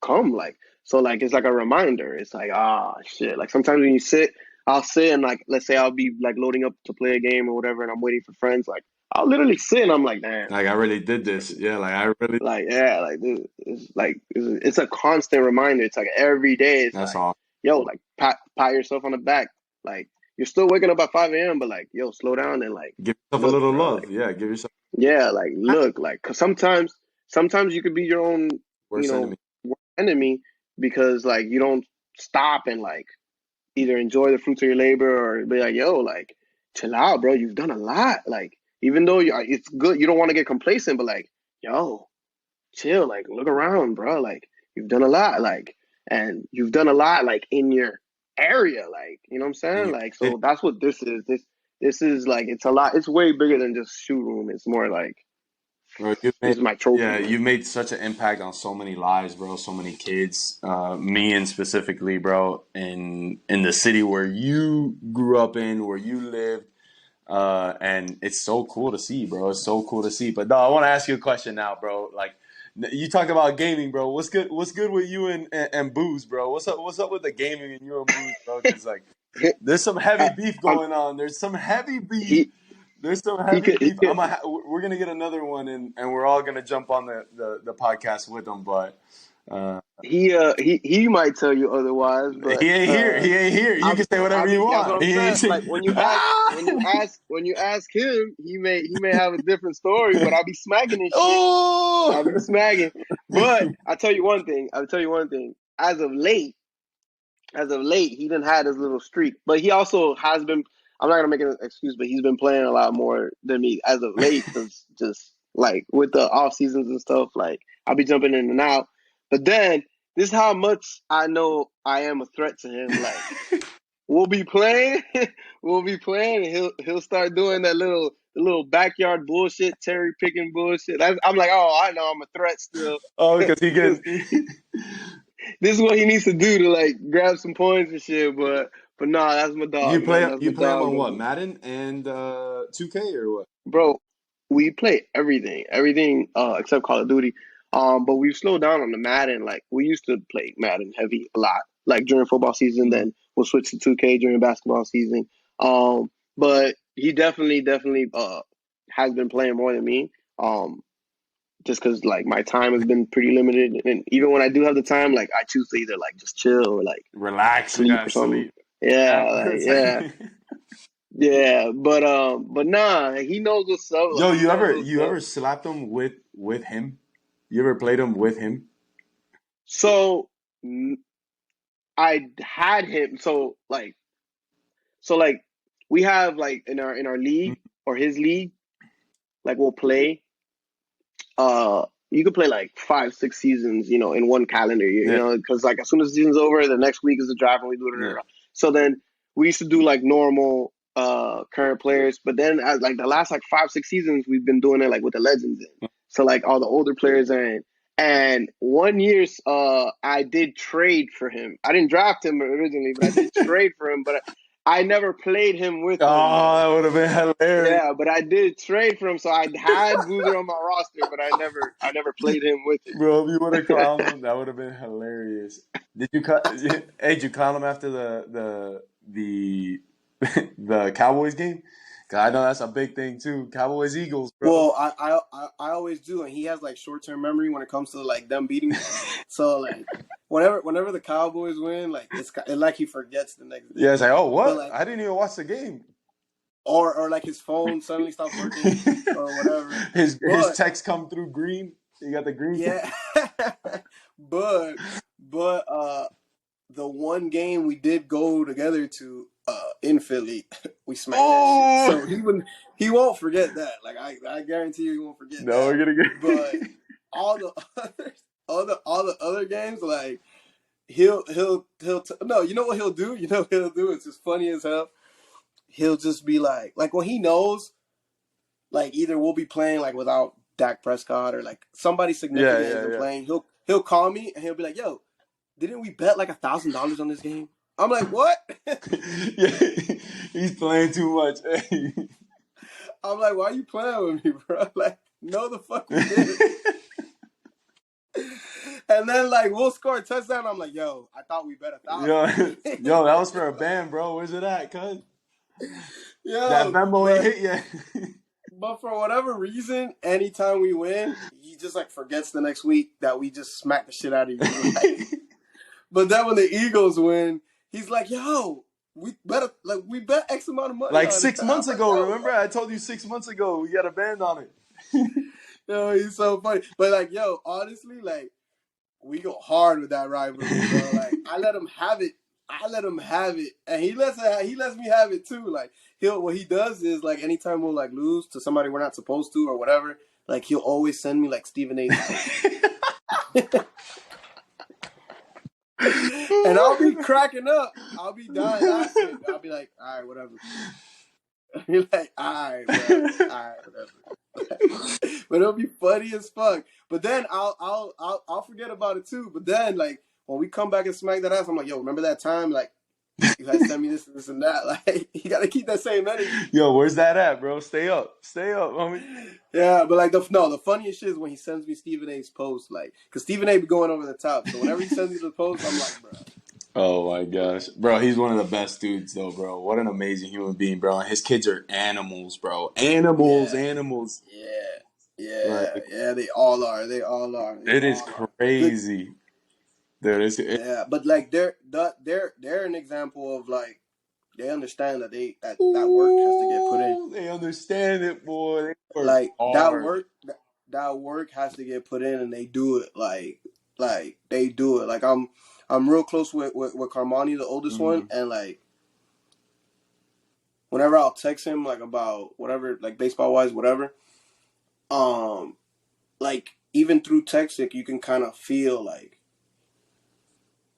come. Like so, like it's like a reminder. It's like shit. Like sometimes when you sit, I'll sit and like let's say I'll be like loading up to play a game or whatever, and I'm waiting for friends. Like I'll literally sit and I'm like, damn. Like I really did this. Yeah, like I really. Like yeah, like dude, it's a constant reminder. It's like every day. It's That's like, all. yo, like pat yourself on the back. Like you're still waking up at 5 a.m., but like, yo, slow down and like Give yourself a look, little bro. Like love. Yeah, give yourself. yeah, like look, like because sometimes sometimes you could be your own, Worst enemy. enemy because like you don't stop and like either enjoy the fruits of your labor or be like, yo, like chill out, bro. You've done a lot. Like even though it's good, you don't want to get complacent, but like, yo, chill. Like look around, bro. Like you've done a lot. Like and you've done a lot. Like in your area. Like you know what I'm saying. Like so that's what this is. This is like it's a lot. It's way bigger than just shoe room. It's more like Bro, this is my trophy room. you've made such an impact on so many lives, bro. So many kids, me and specifically, bro, in the city where you grew up in, where you lived, and it's so cool to see, bro. It's so cool to see. But no, I want to ask you a question now, bro. Like you talk about gaming, bro. What's good? What's good with you and Booze, bro? What's up? What's up with the gaming and you and Booze, bro? Because like there's some heavy beef going on. There's some heavy beef. He There's some he heavy could he beef. could We're gonna get another one, and we're all gonna jump on the podcast with them. But he might tell you otherwise, but he ain't here. He ain't here. You can say whatever you that's what want. I'm He saying. ain't. Like when you ask him, he may have a different story, but I'll be smacking his shit. I'll be Oh, smacking. But I'll tell you one thing. As of late, he didn't have his little streak. But he also has been. I'm not gonna make an excuse, but he's been playing a lot more than me as of late. Because just like with the off seasons and stuff, like I'll be jumping in and out. But then this is how much I know I am a threat to him. Like we'll be playing, and he'll start doing that little backyard bullshit, cherry picking bullshit. I'm like, oh, I know I'm a threat still. oh, because he Because gets. this is what he needs to do to like grab some points and shit. But nah, that's my You dog, man. play That's you my play him dog, on what, though. Madden and 2K or what? Bro. We play everything except Call of Duty. But we've slowed down on the Madden. Like we used to play Madden heavy a lot, like during football season. Mhm. Then we'll switch to 2K during basketball season. But he definitely has been playing more than me. Just because like my time has been pretty limited, and even when I do have the time, like I choose to either like just chill or like Relax. sleep Yeah, or something. sleep. Yeah, Yeah. like It's yeah, like- yeah. But nah, he knows what's up. Yo, Like he you knows ever what's you up. ever slapped him with him? You ever played him with him? So I had him. So like we have like in our league or his league, like we'll play. You could play like 5, 6 seasons, in one calendar year, Yeah, because like as soon as the season's over, the next week is the draft and we do yeah. it. So then we used to do like normal current players, but then as like the last like 5, 6 seasons, we've been doing it like with the legends in. So like all the older players are in. And one year, I did trade for him. I didn't draft him originally, but I did trade for him. But I never played him with him Oh, though. that would have been hilarious. Yeah, but I did trade for him, so I had Boozer on my roster, but I never played him with Bro, if you would have it. clowned him, that would have been hilarious. Did you cut? Hey, did you clown him after the the Cowboys game? 'Cause I know that's a big thing too. Cowboys Eagles, bro. Well, I always do, and he has like short term memory when it comes to like them beating me. So like whenever the Cowboys win, like it's like he forgets the next day. Yeah, it's like, oh, But what? like I didn't even watch the game. or like his phone suddenly stops working or whatever. his But text come through green. You got the green. yeah, but the one game we did go together to in Philly, we smacked that shit. So he won't forget that. Like I guarantee you, he won't forget No, that. we're gonna get. But all the other other games, like he'll no, you know what he'll do? You know what he'll do? It's just funny as hell. He'll just be like when he knows, like either we'll be playing like without Dak Prescott or like somebody significant isn't playing. He'll call me and he'll be like, "Yo, didn't we bet like $1,000 on this game?" I'm like, "What?" Yeah, he's playing too much. I'm like, "Why are you playing with me, bro?" Like, no, the fuck we did. And then like we'll score a touchdown. I'm like, "Yo, I thought we bet 1,000." Yo, that was for a band, bro. Where's it at, cuz? That Yo, Venmo ain't hit yet. but for whatever reason, anytime we win, he just like forgets the next week that we just smacked the shit out of you. Like, but then when the Eagles win, he's like, "Yo, we bet X amount of money." Like on 6 it. months I'm like, ago, "Yo, remember? I told you 6 months ago we got a band on it. Yo, he's so funny. But like, yo, honestly, like, we go hard with that rivalry, bro. Like, I let him have it. And he lets me have it too. Like, what he does is, like, anytime we'll like lose to somebody we're not supposed to or whatever, like, he'll always send me like Stephen A's post. And I'll be cracking up. I'll be dying laughing. I'll be like, all right, whatever. You're like, all right, bro. All right, whatever. But it'll be funny as fuck. But then I'll forget about it too. But then, like, when we come back and smack that ass, I'm like, yo, remember that time? Like, you guys send me this and that. Like, you gotta keep that same energy. Yo, where's that at, bro? Stay up, homie. Yeah, but like the funniest shit is when he sends me Stephen A's post, like, cause Stephen A be going over the top. So whenever he sends me the post, I'm like, bro. Oh my gosh, bro, he's one of the best dudes, though, bro. What an amazing human being, bro. And his kids are animals, bro. Animals. Yeah, Like, they all are. It is crazy. Yeah, but like they're an example of like they understand that that work has to get put in. They understand it, boy. They work like hard. that work has to get put in, and they do it. Like they do it. Like I'm real close with Carmani, the oldest one, and like whenever I'll text him like about whatever, like baseball wise, whatever, like even through text, like, you can kind of feel like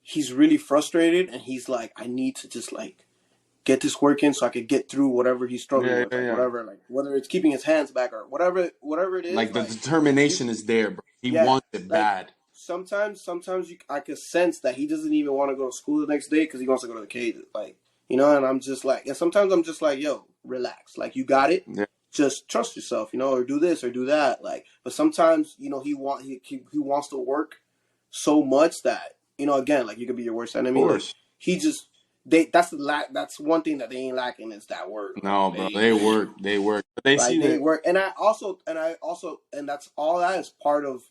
he's really frustrated, and he's like, I need to just like get this work in so I could get through whatever he's struggling with, like whatever, like whether it's keeping his hands back or whatever it is. Like the determination is there, bro. He wants it bad. Sometimes I could sense that he doesn't even want to go to school the next day because he wants to go to the cages, like, you know. And I'm just like, and sometimes I'm just like, yo, relax, like you got it. Yeah. Just trust yourself, you know, or do this or do that, like. But sometimes, you know, he wants to work so much that, you know, again, like you could be your worst enemy. Like, he just that's one thing that they ain't lacking is that work. No, bro, they work. But they see they work, and that's all that is part of,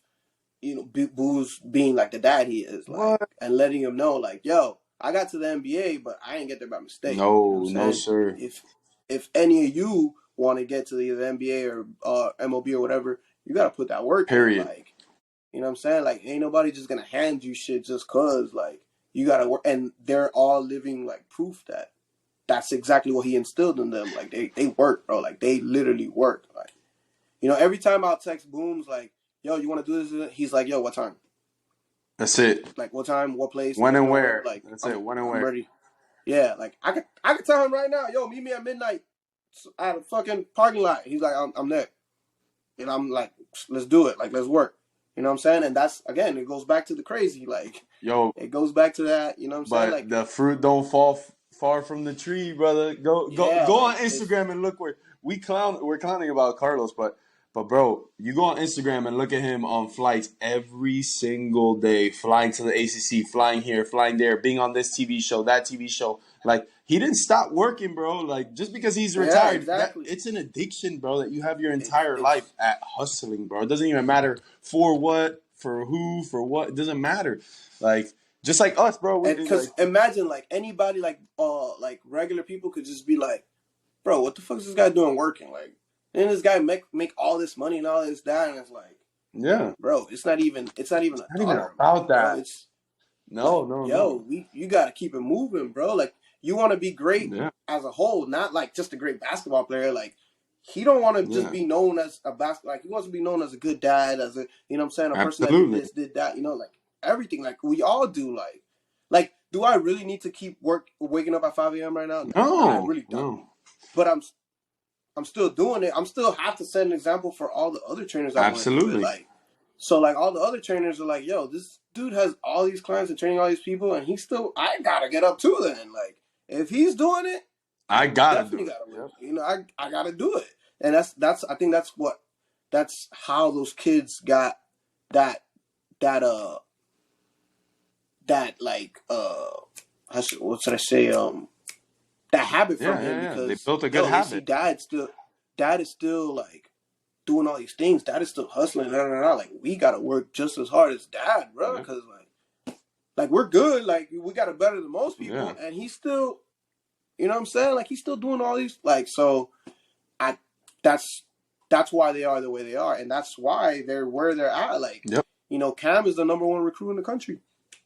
you know, Boo's being like the dad he is, like, and letting him know, like, yo, I got to the NBA, but I ain't get there by mistake. No, you know sir. If any of you want to get to the NBA or MLB or whatever, you got to put that work in, like, you know what I'm saying? Like, ain't nobody just gonna hand you shit just cause, like, you gotta work. And they're all living like proof that that's exactly what he instilled in them. Like, they work, bro. Like, they literally work. Like, you know, every time I'll text Booms, like, yo, you want to do this? He's like, yo, what time? That's it. Like, what time, what place, when and where? Like, that's it. When and where? I'm ready. Yeah, like I could tell him right now, yo, meet me at midnight at a fucking parking lot. He's like, I'm there, and I'm like, let's do it. Like, let's work. You know what I'm saying? And that's, again, it goes back to the crazy. Like, yo, it goes back to that. You know what I'm saying? Like, the fruit don't fall far from the tree, brother. Go on Instagram and look where we're clowning about Carlos, but bro, you go on Instagram and look at him on flights every single day, flying to the ACC, flying here, flying there, being on this TV show, that TV show. Like, he didn't stop working, bro. Like, just because he's retired, exactly. It's an addiction, bro, that you have your entire life at hustling, bro. It doesn't even matter for what, for who, for what. It doesn't matter. Like, just like us, bro. Because imagine, like, anybody, like regular people could just be like, bro, what the fuck is this guy doing working? Like, and this guy make all this money and all this that, and it's like, yeah, bro, it's not even about that. Bro. It's you got to keep it moving, bro. Like, you want to be great as a whole, not like just a great basketball player. Like, he don't want to just be known as a like, he wants to be known as a good dad, as a, you know what I'm saying, a person that did this, did that, you know, like everything. Like, we all do. Like, do I really need to keep waking up at 5 a.m. right now? No, I really don't. No. But I'm still doing it. I'm still have to set an example for all the other trainers. Absolutely. Like, so, like, all the other trainers are like, yo, this dude has all these clients and training all these people, and I gotta get up too. Then, like, if he's doing it, I gotta do it. Yep. You know, I gotta do it. And that's I think that's how those kids got that what should I say, that habit from him, because they built a good habit. Dad is still like doing all these things. Dad is still hustling. Like, we gotta work just as hard as Dad, bro. Because like we're good. Like, we got it better than most people, and he's still, you know what I'm saying? Like, he's still doing all these, like, so that's that's why they are the way they are, and that's why they're where they're at. Like, Yep. Cam is the #1 recruit in the country,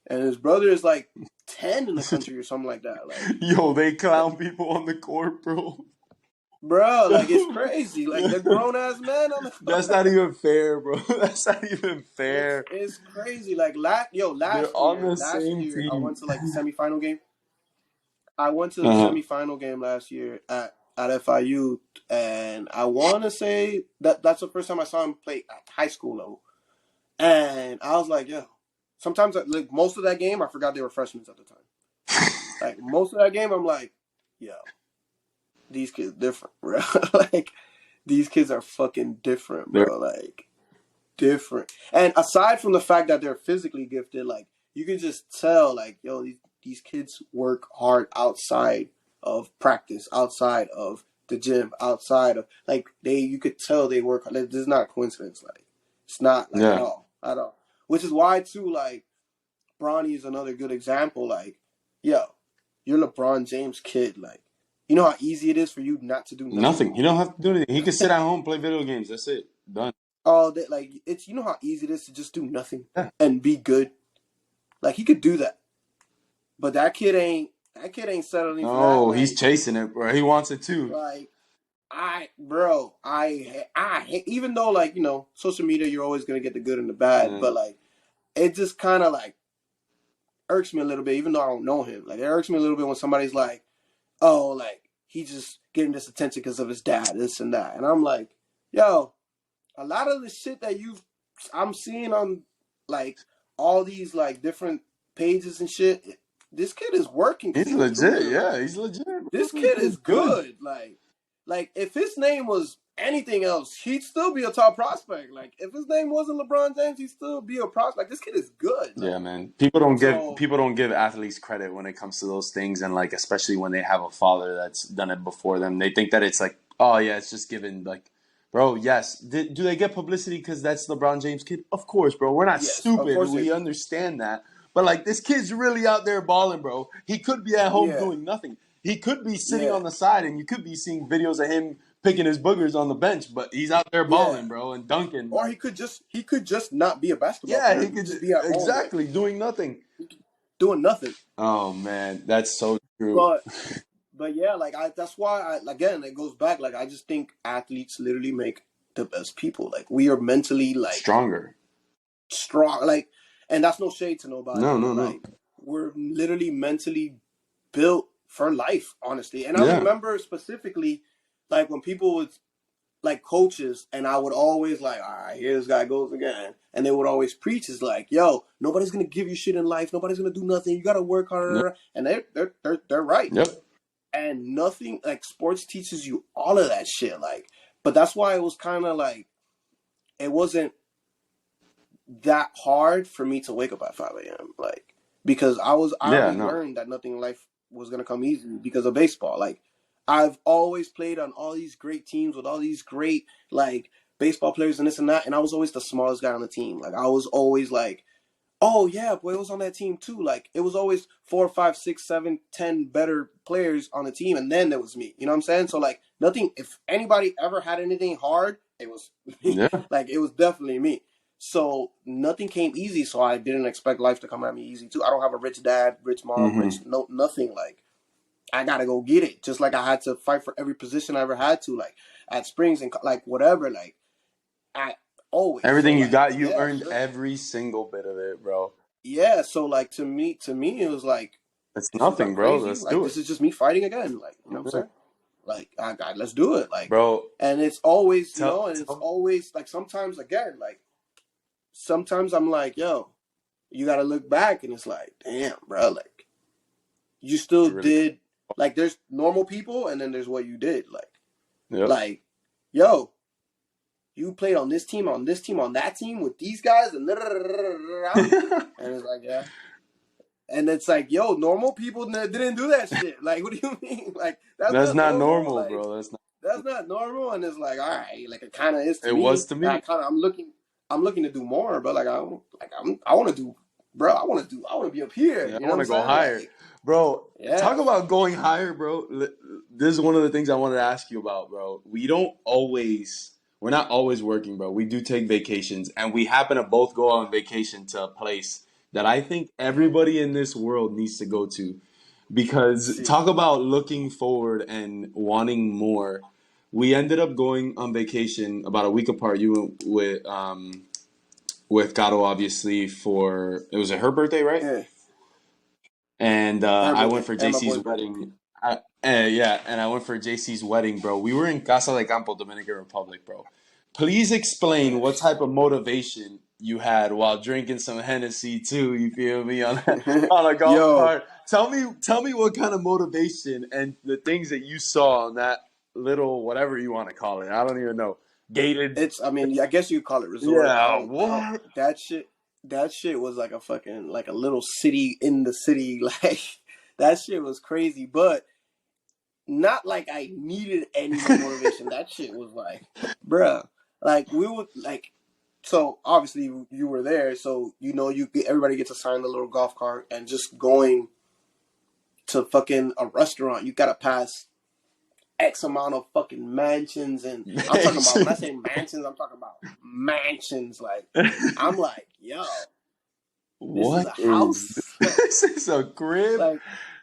and his brother is like 10 in the country or something like that. Like, Yo, they clown people on the court, bro. bro, like it's crazy. Like they're grown ass men on the court. That's not even fair, bro. That's not even fair. It's crazy. Like They're on the same I team. went to like the semifinal game. I went to the Uh-huh. semifinal game last year at FIU, and I want to say that's the first time I saw him play at high school level. And I was like, yo, sometimes like most of that game, I forgot they were freshmen at the time. Like most of that game, I'm like, yo, these kids different, bro. Like these kids are fucking different, bro. Like different. And aside from the fact that they're physically gifted, like you can just tell, like, yo, these kids work hard outside of practice, outside of the gym, outside of like you could tell they work hard. Like, this is not a coincidence. Like it's not like at all. Which is why too, like Bronny is another good example. Like, yo, you're LeBron James' kid. Like, you know how easy it is for you not to do nothing. He don't have to do anything. He can sit at home, play video games. That's it. Done. All day, like it's how easy it is to just do nothing and be good. Like he could do that, but that kid ain't settling for that. Oh, he's chasing it, bro. He wants it too. Like I hate, even though like social media, you're always gonna get the good and the bad, but like it just kind of like irks me a little bit, even though I don't know him. Like it irks me a little bit when somebody's like, oh, like he's just getting this attention because of his dad, this and that, and I'm like, yo, a lot of the shit that I'm seeing on like all these like different pages and shit, this kid is working. He's legit, yeah, he's legit. This kid is good. Like if his name was anything else, he'd still be a top prospect. Like if his name wasn't LeBron James, he'd still be a prospect. Like this kid is good. Like, yeah, man. People don't give athletes credit when it comes to those things, and like especially when they have a father that's done it before them. They think that it's like, oh yeah, it's just given. Like, bro, yes. Do they get publicity because that's LeBron James' kid? Of course, bro. We're not stupid. We understand that. But like this kid's really out there balling, bro. He could be at home doing nothing. He could be sitting on the side, and you could be seeing videos of him picking his boogers on the bench. But he's out there balling, bro, and dunking. Or he could just not be a basketball player. He could just be at home, doing nothing. Doing nothing. Oh man, that's so true. But yeah, like that's why again it goes back. Like I just think athletes literally make the best people. Like we are mentally like strong. Like, and that's no shade to nobody. No. We're literally mentally built for life, honestly. And I remember specifically, like when people would, like coaches, and I would always like, all right, here this guy goes again, and they would always preach is like, yo, nobody's gonna give you shit in life, nobody's gonna do nothing, you gotta work harder, and they're right. Yep. And nothing like sports teaches you all of that shit, like, but that's why it was kind of like, it wasn't that hard for me to wake up at 5 a.m. like because I learned that nothing in life was gonna come easy because of baseball. Like I've always played on all these great teams with all these great like baseball players and this and that, and I was always the smallest guy on the team. Like I was always like, oh yeah, boy, it was on that team too. Like it was always 4, 5, 6, 7, 10 better players on the team, and then there was me. You know what I'm saying? So like nothing. If anybody ever had anything hard, it was me. Yeah. Like it was definitely me. So nothing came easy. So I didn't expect life to come at me easy too. I don't have a rich dad, rich mom, nothing. Like I gotta go get it. Just like I had to fight for every position I ever had to. Like at Springs and like whatever. Like I always everything you got, you earned every single bit of it, bro. Yeah. So like to me, it was like it's nothing, bro. Let's do it. This is just me fighting again. Like you know what I'm saying? Like let's do it, like bro. And it's always it's always like sometimes again like. Sometimes I'm like, yo, you got to look back and it's like, damn, bro, like you still did, like there's normal people and then there's what you did. Like, like, yo, you played on this team, on that team with these guys and and it's like, yeah. And it's like, yo, normal people didn't do that shit. Like, what do you mean? Like, that's not normal, like, bro. That's not normal. And it's like, all right, like it kind of is to me. It was to me. I'm looking to do more, but like I want to do, bro. I want to be up here. Yeah, I want to go higher, like, bro. Yeah. Talk about going higher, bro. This is one of the things I wanted to ask you about, bro. We don't always we're not always working, bro. We do take vacations, and we happen to both go on vacation to a place that I think everybody in this world needs to go to. Because See, talk about looking forward and wanting more. We ended up going on vacation about a week apart. You went with Gato, obviously, for it was her birthday, right? yeah, And her I went birthday for and my JC's boy's birthday. wedding. Yeah, and I went for JC's wedding, bro. We were in Casa de Campo, Dominican Republic, bro. Please explain what type of motivation you had while drinking some Hennessy too. You feel me on on a golf Yo, cart? Tell me what kind of motivation and the things that you saw on that little whatever you want to call it. I don't even know. Gated. it's. I mean, I guess you call it resort. I Yeah. don't. I don't. What? That shit. That shit was like a fucking like a little city in the city. Like that shit was crazy, but not like I needed any more motivation. That shit was like, bruh. Like we would like. So obviously you were there, so you know everybody gets assigned a little golf cart, and just going to fucking a restaurant, you gotta pass X amount of fucking mansions, and I'm talking about when I say mansions, I'm talking about mansions. Like I'm like, yo, this is What a is house. this? Is a crib? Like,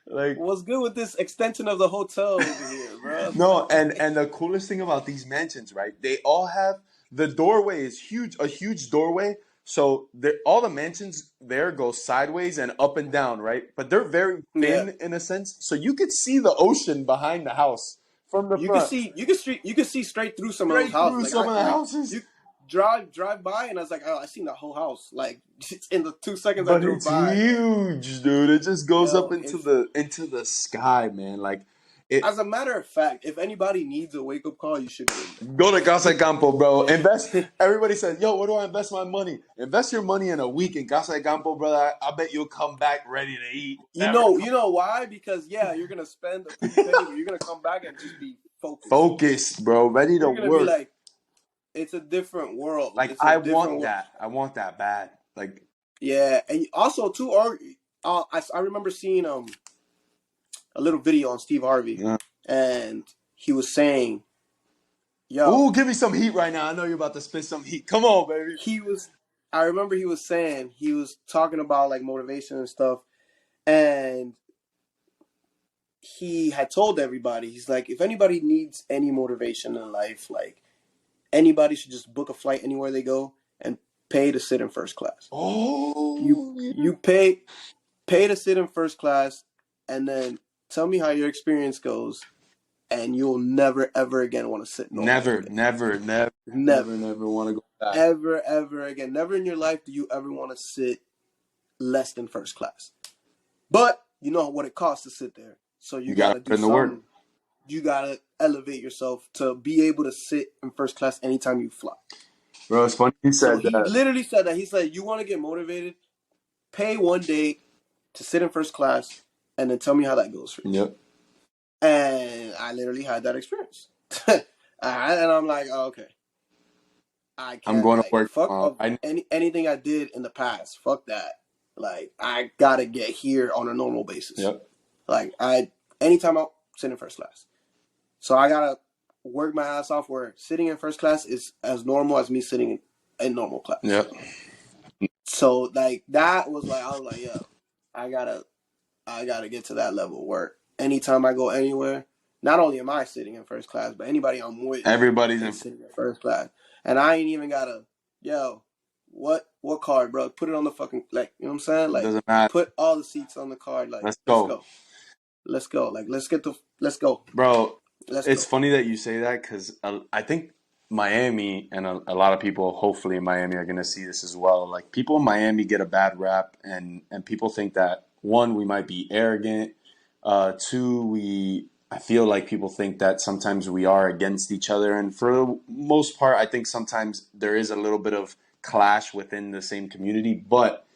Like what's good with this extension of the hotel over here, bro? no, and the coolest thing about these mansions, right? They all have the doorway is huge, a huge doorway. So all the mansions there go sideways and up and down, right? But they're very Yeah, thin in a sense, so you could see the ocean behind the house from the front, you can see straight through some of those straight houses. through Like some I of the like houses. you drive by, and I was like, oh, I seen the whole house. Like in the 2 seconds I But drove it's by, like, huge, dude. It just goes up yo, if into the sky, man. Like it. as a matter of fact, if anybody needs a wake up call, you should go Go to Casa Campo, bro. Invest. there. Everybody says, "Yo, where do I invest my money?" Invest your money in a week in Casa Campo, brother. I bet you'll come back ready to eat. You know why? Because yeah, you're gonna spend a pretty penny, but you're gonna come back and just be focused. Focused, bro. Ready to You're gonna be work. like, it's a different world. Like It's a I different want world. that. I want that bad. Like Yeah, and also too, or I remember seeing a little video on Steve Harvey, yeah. and he was saying, "Yo, Ooh, give me some heat right now. I know you're about to spit some heat. Come on, baby. he was." I remember he was saying he was talking about like motivation and stuff, and he had told everybody, he's like, if anybody needs any motivation in life, like anybody should just book a flight anywhere they go and pay to sit in first class. You Oh, yeah. you pay to sit in first class, and then tell me how your experience goes, and you'll never ever again want to sit normal Never, again. never, never, Never, never want to go back. ever again. Never in your life do you ever want to sit less than first class. But you know what it costs to sit there, so you You got gotta to put do in the work, something. You got to elevate yourself to be able to sit in first class anytime you fly. bro. It's funny you So said he that. literally said that. He said, you want to get motivated, pay one day to sit in first class, and then tell me how that goes for you. Yep. And I literally had that experience. And I'm like, oh, okay. I I'm can't, going to like, work fuck tomorrow. of anything I did in the past. Fuck that. Like, I got to get here on a normal basis. Yep. Like, anytime I sit in first class. So I got to work my ass off where sitting in first class is as normal as me sitting in normal class. Yep. So, like, that was like, I was like, yo, I gotta get to that level where anytime I go anywhere, not only am I sitting in first class, but anybody I'm with Everybody's in. is sitting in first class. And I ain't even gotta, yo, what card, bro? Put it on the fucking, like, you know what I'm saying? Like, Doesn't matter. put all the seats on the card. Like, Let's go. Let's go. Like, let's go. Bro, Let's it's go. funny that you say that because I think Miami and a lot of people, hopefully in Miami, are going to see this as well. Like people in Miami get a bad rap, and people think that one, we might be arrogant. Two, I feel like people think that sometimes we are against each other, and for the most part, I think sometimes there is a little bit of clash within the same community. But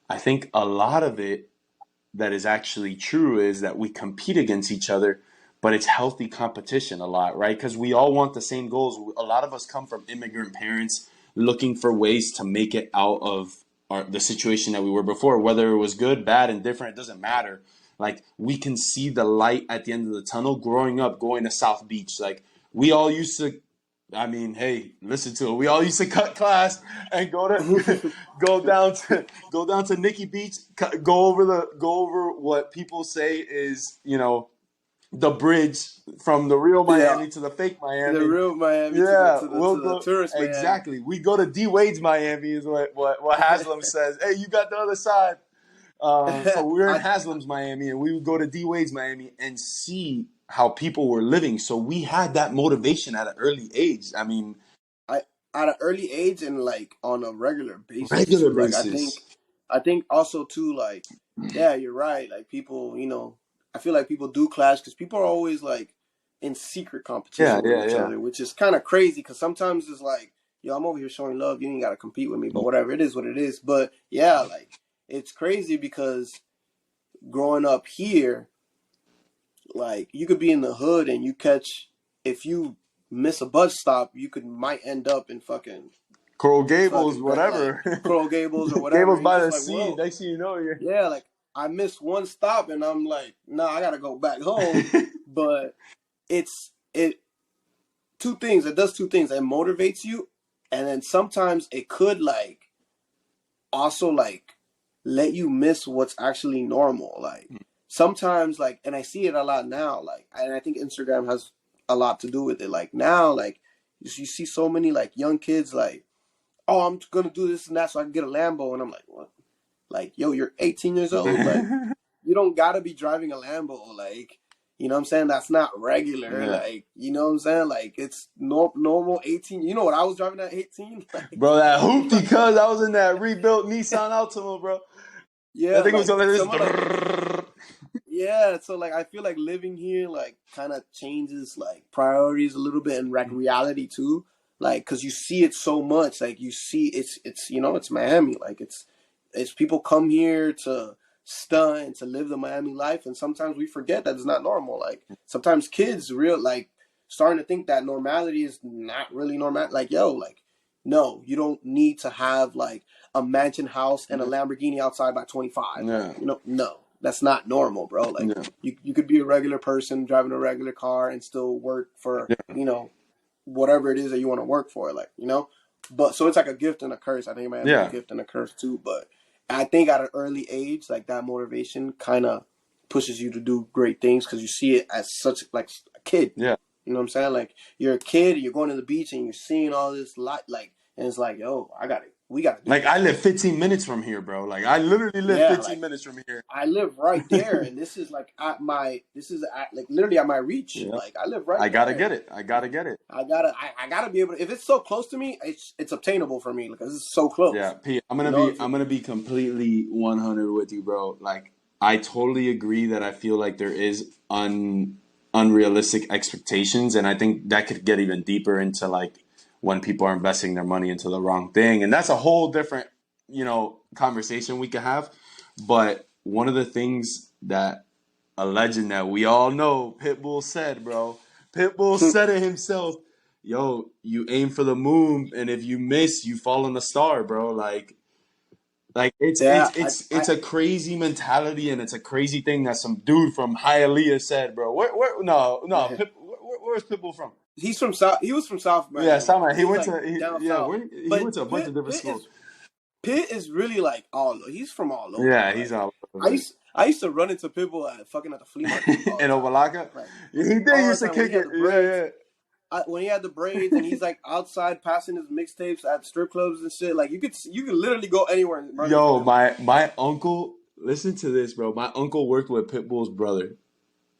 I think a lot of it that is actually true is that we compete against each other, but it's healthy competition a lot, right? Because we all want the same goals. A lot of us come from immigrant parents looking for ways to make it out of the situation that we were before, whether it was good, bad, indifferent, it doesn't matter. Like we can see the light at the end of the tunnel growing up, going to South Beach. Like we all used to I mean, hey, listen to it. We all used to cut class and go down to Nikki Beach, go over what people say is, the bridge from the real Yeah, Miami to the fake the Miami. real Miami to the Yeah, to the we'll to the go tourist Miami. exactly. We go to D Wade's Miami is what Haslam says. Hey, you got the other side. So we're in I Haslam's Miami, and we would go to D Wade's Miami and see how people were living. So we had that motivation at an early age. I mean, I at an early age and like on a regular basis regular too. Like basis. I think also too like yeah, you're right. Like people, I feel like people do clash because people are always like in secret Yeah, competition with yeah, each yeah. other, which is kind of crazy because sometimes it's like, yo, I'm over here showing love. You ain't got to compete with me, but whatever. It is what it is. But yeah, like it's crazy because growing up here, like you could be in the hood and you catch if you miss a bus stop, might end up in Coral Gables, fucking like whatever. Coral Gables or whatever. Gables And you're by just the like, sea. whoa, Next thing you know, you're. yeah, like I missed one stop and I'm like, nah, I gotta go back home. But it two things. It does two things. It motivates you, and then sometimes it could like also like let you miss what's actually normal. Like sometimes like, and I see it a lot now. Like, and I think Instagram has a lot to do with it. Like now, like you see so many like young kids like, oh, I'm gonna do this and that so I can get a Lambo, and I'm like, what? Like, yo, you're 18 years old. Like, you don't gotta be driving a Lambo. Like, you know what I'm saying? That's not regular. Yeah. Like, you know what I'm saying? Like, it's normal 18. You know what I was driving at 18? Like, Bro, that hoopty, cuz I was in that rebuilt Nissan Altima, bro. yeah, That thing was like like this. some of like yeah, so like I feel like living here like kind of changes like priorities a little bit and like reality too. Like cuz you see it so much, like you see it's it's Miami, like it's people come here to stunt and to live the Miami life and sometimes we forget that it's not normal. Like sometimes kids real like starting to think that normality is not really normal. Like yo, like no, you don't need to have like a mansion house and a Lamborghini outside by 25. Like, Yeah, no, that's not normal, bro. Like, yeah, you could be a regular person driving a regular car and still work for, yeah, whatever it is that you want to work for. Like, but so it's like a gift and a curse. I think it might be a yeah, gift and a curse too. But I think at an early age, like that motivation kind of pushes you to do great things because you see it as such like a kid. yeah. You know what I'm saying? Like you're a kid, you're going to the beach and you're seeing all this light, like, and it's like, yo, we got to do Like this. I live 15 minutes from here, bro. Like I literally live Yeah, 15 like minutes from here. I live right there, and this is like literally at my reach. Yeah, Like I live right I gotta there. get it. I gotta get it. I gotta be able to. If it's so close to me, it's obtainable for me because it's so Yeah, close. P. You know, I'm gonna be completely 100 with you, bro. Like I totally agree that I feel like there is unrealistic expectations, and I think that could get even deeper into like when people are investing their money into the wrong thing, and that's a whole different conversation we could have. But one of the things that a legend that we all know, Pitbull said, bro. Pitbull said it himself. Yo, you aim for the moon, and if you miss, you fall on the star, bro. Like yeah. it's a crazy mentality, and it's a crazy thing that some dude from Hialeah said, bro. Where no, where's Pitbull from? He's from South. He was from South Yeah, Miami. Sama. He He's went like to down yeah, south. he But went to a bunch of different schools. Pitt is really like he's from all over. Yeah, he's Like all over it. I used to run into Pitbull at the flea market all the In time. Ovalaka, Like he did all the used to time when he kick had it. the Yeah, braids. yeah. When he had the braids and he's like outside passing his mixtapes at strip clubs and shit, like you could literally go anywhere and run into Yo, him. my uncle. Listen to this, bro. My uncle worked with Pitbull's brother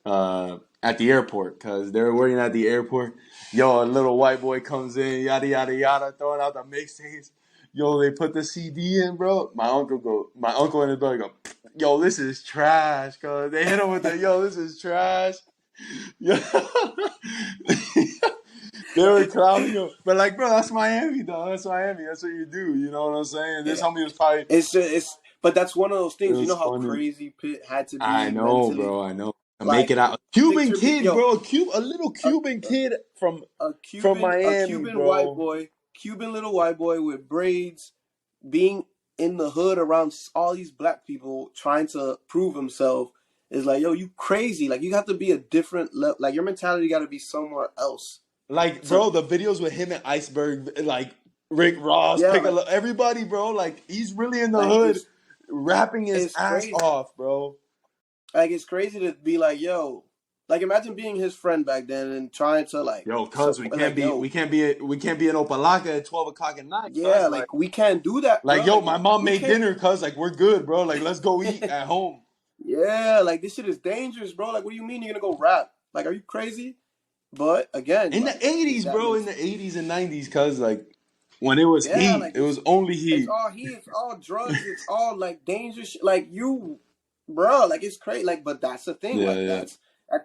at the airport because they were working at the airport. Yo, a little white boy comes in, yada yada yada, throwing out the mixtapes. Yo, they put the CD in, bro. My uncle and his brother go, yo, this is trash, cause they hit him with the, yo, this is trash. Yo. They were clowning him, but like, bro, that's Miami, though. That's Miami. That's what you do. You know what I'm saying? This Yeah, homie was probably. but that's one of those It things. You know was how funny. crazy Pitt had to I be know, mentally. bro. I know. To make Like it out, a Cuban picture me, kid, yo, bro. A little a, Cuban kid from A Miami, Cuban white bro. boy, Cuban little white boy with braids, being in the hood around all these black people trying to prove himself is like, yo, you crazy. Like you have to be a different level. Like your mentality got to be somewhere else Like, So bro, the videos with him and Iceberg, like Rick Ross, yeah, like Piccolo, everybody, bro. Like, he's really in the like hood, rapping his it's ass crazy. off, bro. Like it's crazy to be like, yo, like imagine being his friend back then and trying to like Yo, cuz support, like, yo, we can't be in Opalaka at 12 o'clock at night, cuz yeah, like we can't do that, like, bro. yo, Like my mom we made can't. dinner, cuz like we're good, bro. Like, let's go eat at home. Yeah, like this shit is dangerous, bro. Like, what do you mean you're gonna go rap? Like, are you crazy? But again, In the like it's 80s, that bro, in mental. the 80s and 90s, cuz like when it was Yeah, heat, like it was only it's heat. all heat, it's all drugs, it's all like dangerous. Like you, bro, like it's crazy. Like, but that's the thing. Yeah, Like yeah.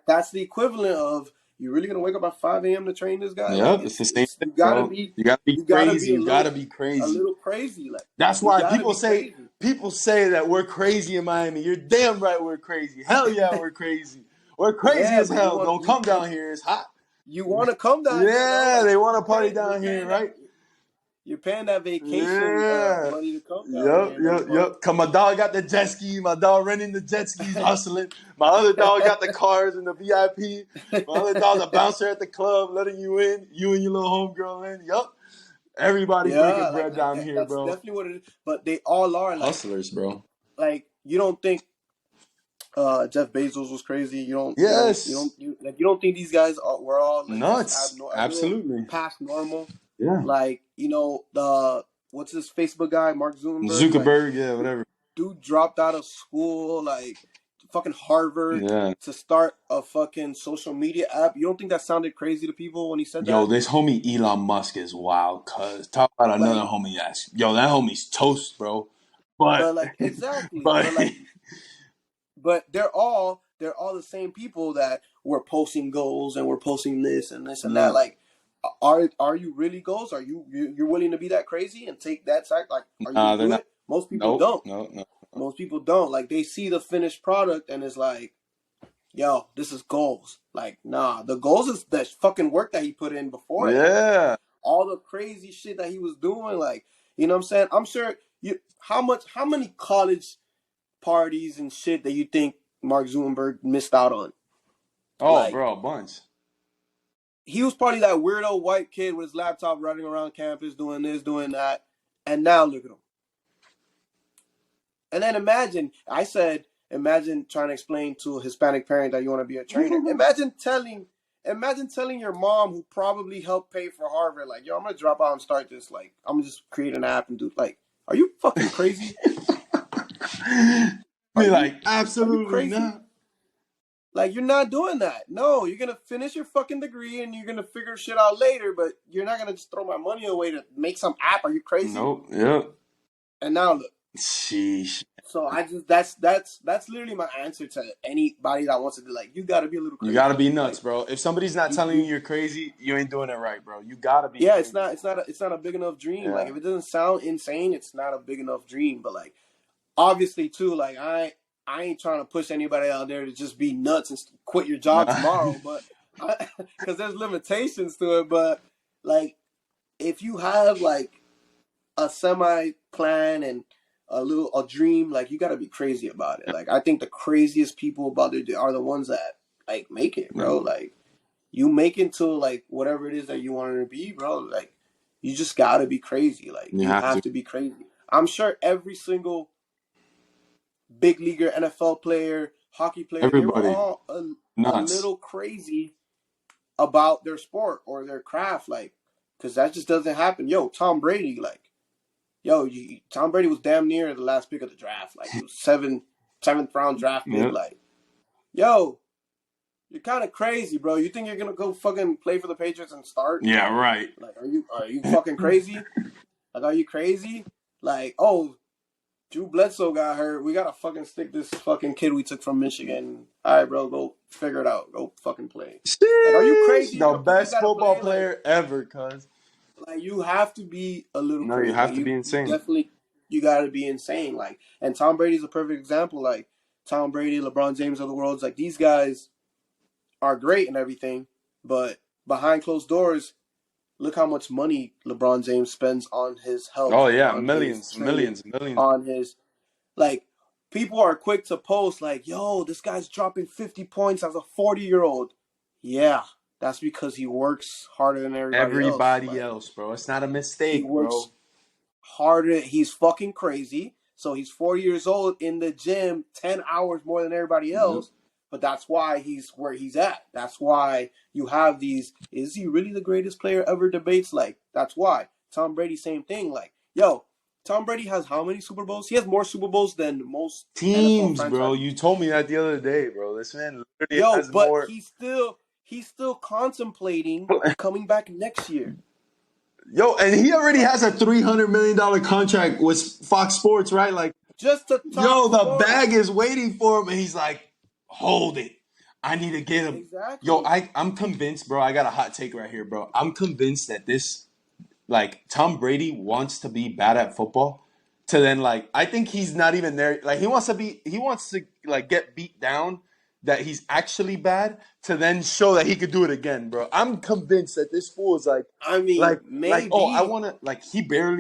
that's the equivalent of you really gonna wake up at 5 a.m. to train this guy? Like Yep, it's the same it's thing, bro. You gotta be a crazy. You gotta be crazy. little crazy. Like That's you why gotta be crazy. people say that we're crazy in Miami. You're damn right we're crazy. Hell yeah, we're crazy. We're crazy Yeah, as but you hell. want Don't come down here. It's hot. you want to come down here though. Yeah, Like they want to party you're down here, paying that right? you're paying that vacation Yeah. money to come down Yep, here though. yep, yep. Cause my dog got the jet ski. My dog renting the jet skis, hustling. My other dog got the cars and the VIP. My other dog's a bouncer at the club, letting you in. You and your little homegirl in. Yup. Everybody Yeah, breaking bread like down here, that's bro. definitely what it is. But they all are Hustlers, bro. like you don't think Jeff Bezos was crazy. Yes. You don't think these guys were all like just Nuts. a little Absolutely. past normal. Yeah. Like the what's this Facebook guy Mark Zuckerberg? Like Zuckerberg, yeah, whatever. dude dropped out of school, like fucking Harvard, Yeah. to start a fucking social media app. You don't think that sounded crazy to people when he said Yo, that? this homie Elon Musk is wild, cuz. Talk about another Like, homie ass. Yo, that homie's toast, bro. But, but like exactly, but, but they're all the same people that were posting goals and were posting this and this and that. no, Like, are you really goals? Are you're willing to be that crazy and take that side? Like, are you nah, gonna they're do not. it? Most people Nope, don't. no, no. Most people don't. Like, they see the finished product and it's like, yo, this is goals. Like, nah, the goals is the fucking work that he put in before it. Like, Yeah. all the crazy shit that he was doing. Like, you know what I'm saying? I'm sure how many college parties and shit that you think Mark Zuckerberg missed out on? Oh, Like, bro, a bunch. he was probably that weirdo white kid with his laptop running around campus doing this, doing that. And now look at him. And then imagine trying to explain to a Hispanic parent that you want to be a trainer. Imagine telling your mom, who probably helped pay for Harvard, like, yo, I'm gonna drop out and start this. Like, I'm gonna just create an app and do, like, are you fucking crazy? Be Are like, you absolutely crazy? not. Like, you're not doing that. No, you're gonna finish your fucking degree and you're gonna figure shit out later, but you're not gonna just throw my money away to make some app. Are you crazy? Nope. Yep. And now look. Sheesh. So I just that's literally my answer to anybody that wants to do, like, you gotta be a little You crazy. gotta be nuts, Like, bro. If somebody's not telling you you're crazy, you ain't doing it right, bro. You gotta be yeah, crazy. it's not a big enough dream. Like, Yeah. if it doesn't sound insane, it's not a big enough dream. But like, obviously too, like, I ain't trying to push anybody out there to just be nuts and quit your job Nah. tomorrow, but because there's limitations to it. But like, if you have like a semi plan and a dream, like, you got to be crazy about it. Like, I think the craziest people about it are the ones that like make it, bro. Like, you make it to like whatever it is that you want it to be, bro. Like, you just got to be crazy. Like, You you have have to. to be crazy. I'm sure every single big leaguer, NFL player, hockey player, they were Everybody all a nuts. little crazy about their sport or their craft, like, because that just doesn't happen. Yo, Tom Brady, like, Tom Brady was damn near the last pick of the draft. Like, he was seventh round draft pick. Yep. Like, yo, you're kind of crazy, bro. You think you're gonna go fucking play for the Patriots and start? Yeah, right. Like, are you fucking crazy? Like, are you crazy? Like, oh, Drew Bledsoe got hurt. We gotta fucking stick this fucking kid we took from Michigan. All right, bro, go figure it out. Go fucking play. Like, are you crazy? The You're gonna put this best guy to football play? player ever, cuz. Like, you have to be a little No, you crazy. have Like, to be you insane. definitely you gotta be insane. Like, and Tom Brady's a perfect example. Like, Tom Brady, LeBron James of the world. Like, these guys are great and everything, but behind closed doors, look how much money LeBron James spends on his Oh health, yeah, on his millions, training, millions, millions. on his, like, people are quick to post like, yo, this guy's dropping 50 points as a 40-year-old. Yeah. that's because he works harder than everybody else. Everybody Like, else, bro. It's not a he mistake, works bro. harder. He's fucking crazy. So he's 40 years old in the gym, 10 hours more than everybody else. But that's why he's where he's at. That's why you have these, is he really the greatest player ever debates? Like, that's why. Tom Brady, same thing. Like, yo, Tom Brady has how many Super Bowls? He has more Super Bowls than most NFL Teams, bro. franchises. You told me that the other day, bro. This man literally Yo, has but more. he's still contemplating coming back next year. Yo, and he already has a $300 million contract with Fox Sports, right? Like, Just to talk yo, the sports. bag is waiting for him, and he's like, hold it. I need to get him. Exactly. Yo, I'm convinced, bro. I got a hot take right here, bro. I'm convinced that this, like, Tom Brady wants to be bad at football to then, like, I think he's not even there. Like, he wants to, like, get beat down that he's actually bad to then show that he could do it again, bro. I'm convinced that this fool is like, I mean, maybe. oh, I want to, like, they're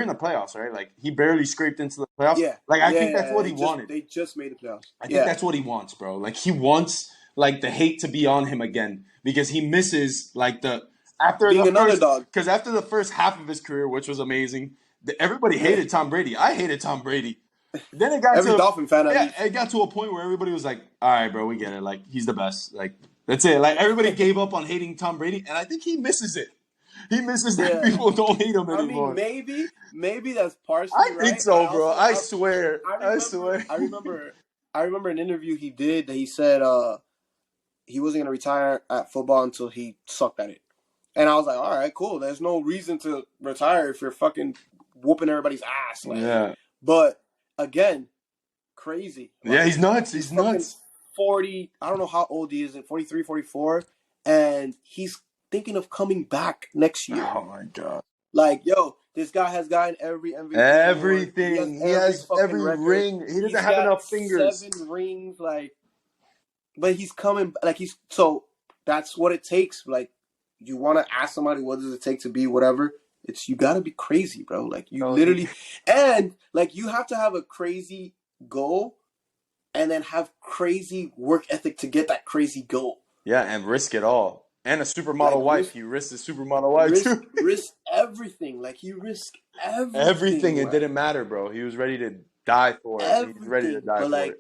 in the playoffs, right? Like, he barely scraped into the playoffs. Yeah. Like, I think that's what he wanted. They just made the playoffs. I think that's what he wants, bro. Like, he wants, like, the hate to be on him again because he misses, like, being an underdog. Because after the first half of his career, which was amazing, everybody hated Tom Brady. I hated Tom Brady. Then it got Every Dolphin fan, at least. it got to a point where everybody was like, all right, bro, we get it. Like, he's the best. Like, that's it. Like, everybody gave up on hating Tom Brady, and I think he misses it. He misses that people don't hate him anymore. I mean, maybe that's partially I right. think so, bro. I swear. I swear. I remember an interview he did that he said he wasn't going to retire at football until he sucked at it. And I was like, all right, cool. There's no reason to retire if you're fucking whooping everybody's ass. Like, Yeah. But, again, crazy. Like, yeah, he's nuts. He's nuts. 40, I don't know how old he is, 43, 44, and he's thinking of coming back next year. Oh, my God. Like, yo, this guy has gotten every MVP. Everything. He has every record. ring. He doesn't have enough fingers. 7 rings, like, but he's coming, like, so that's what it takes. Like, you want to ask somebody, what does it take to be whatever? You got to be crazy, bro. Like, you literally, and, like, you have to have a crazy goal and then have crazy work ethic to get that crazy goal. Yeah, and risk it all. And a supermodel wife. He risked his supermodel wife, too. Risk everything. Like, he risked everything. Everything. Right? It didn't matter, bro. He was ready to die for it. Everything. He was ready to die but, for like, it.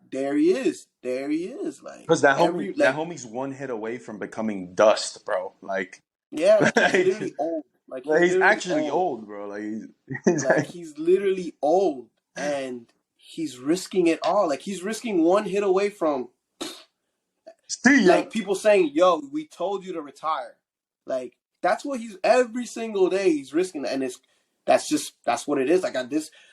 There he is. Like, because that homie's one hit away from becoming dust, bro. Like, yeah, like, he's literally old. Like, he's actually old, bro. Like, he's literally old, and he's risking it all. Like, he's risking one hit away from, like, people saying, "Yo, we told you to retire." Like, that's what every single day he's risking that, and that's what it is.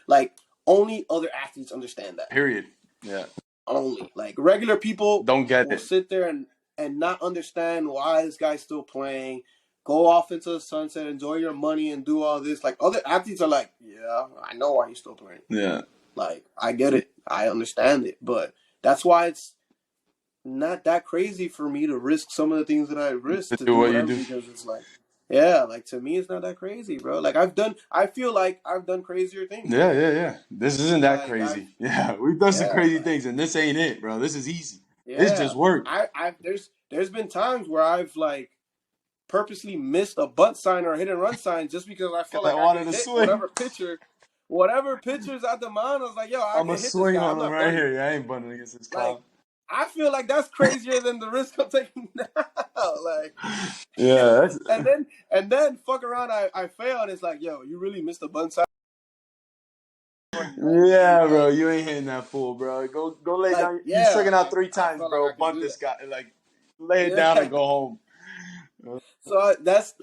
Like, only other athletes understand that. Period. Yeah. Only, like, regular people don't get will it. Sit there and not understand why this guy's still playing, go off into the sunset, enjoy your money, and do all this. Like, other athletes are like, yeah, I know why he's still playing. Yeah. Like, I get it. I understand it. But that's why it's not that crazy for me to risk some of the things that I risk to do what you do. Because it's like, yeah, like, to me, it's not that crazy, bro. Like, I feel like I've done crazier things. Yeah. This isn't that crazy. We've done some crazy things, and this ain't it, bro. This is easy. Yeah. This just work. There's been times where I've, like, purposely missed a bunt sign or a hit and run sign just because I felt like I wanted to swing. Whatever pitcher's at the mound, I was like, yo, I'm gonna swing on him right here. Yeah, I ain't bunting against this clown. Like, I feel like that's crazier than the risk I'm taking now. Like, yeah. and then fuck around, I fail, and it's like, yo, you really missed a bunt sign. Yeah, bro, you ain't hitting that fool, bro. Go lay down. You stricken out 3 times, bro. Bunt this guy. Like, lay it down and go home. So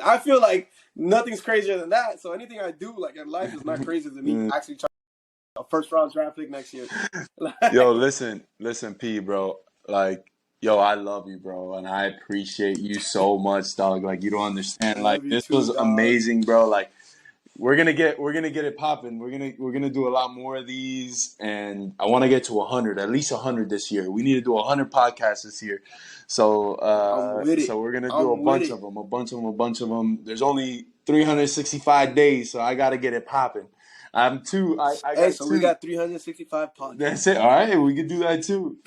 I feel like nothing's crazier than that. So anything I do, like, in life is not crazier than me actually trying a first round draft pick next year. Yo, listen, P, bro. Like, yo, I love you, bro, and I appreciate you so much, dog. Like, you don't understand. Like, this was amazing, bro. Like, we're gonna get it popping. We're gonna do a lot more of these, and I want to get to 100, at least 100 this year. We need to do 100 podcasts this year. So we're gonna do a bunch of them. There's only 365 days, so I gotta get it popping. We got 365 podcasts. That's it. All right, we can do that too.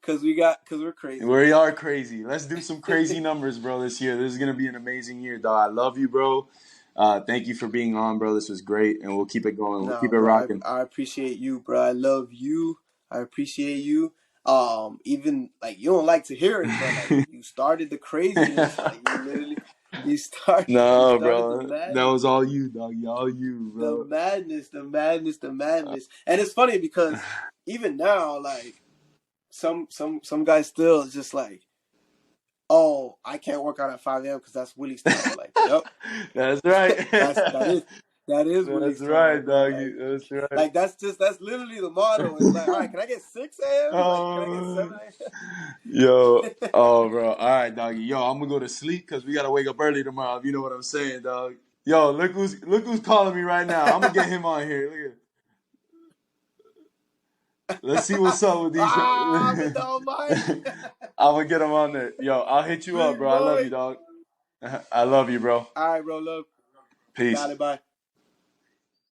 we're crazy. We are crazy. Let's do some crazy numbers, bro, this year. This is going to be an amazing year, dog. I love you, bro. Thank you for being on, bro. This was great, and we'll keep it going. We'll keep No, it bro, rocking. I appreciate you, bro. I love you. I appreciate you. Even like you don't like to hear it, but like you started the craziness. Like you literally, you No, started the bro. That madness. was all you, dog. All you, The bro. madness, the madness, the madness. And it's funny because even now, like some guys still just like, oh, I can't work out at 5 a.m. because that's Willie's time. Like, yep, That's right. that is That's Willie's time, right, bro. doggy. That's right. Like that's literally the motto. It's like, all right, can I get 6 a.m.? Like, can I get Oh, 7 yo, a.m.? oh, bro. All right, doggy. Yo, I'm gonna go to sleep because we gotta wake up early tomorrow. If you know what I'm saying, dog. Yo, look who's calling me right now. I'm gonna get him on here. Look at. Let's see what's up with these. But don't mind. I'm gonna get him on there. Yo, I'll hit you up, Big bro. I love you, boy. dog. I love you, bro. All right, bro. Love. Got Peace. it. Bye.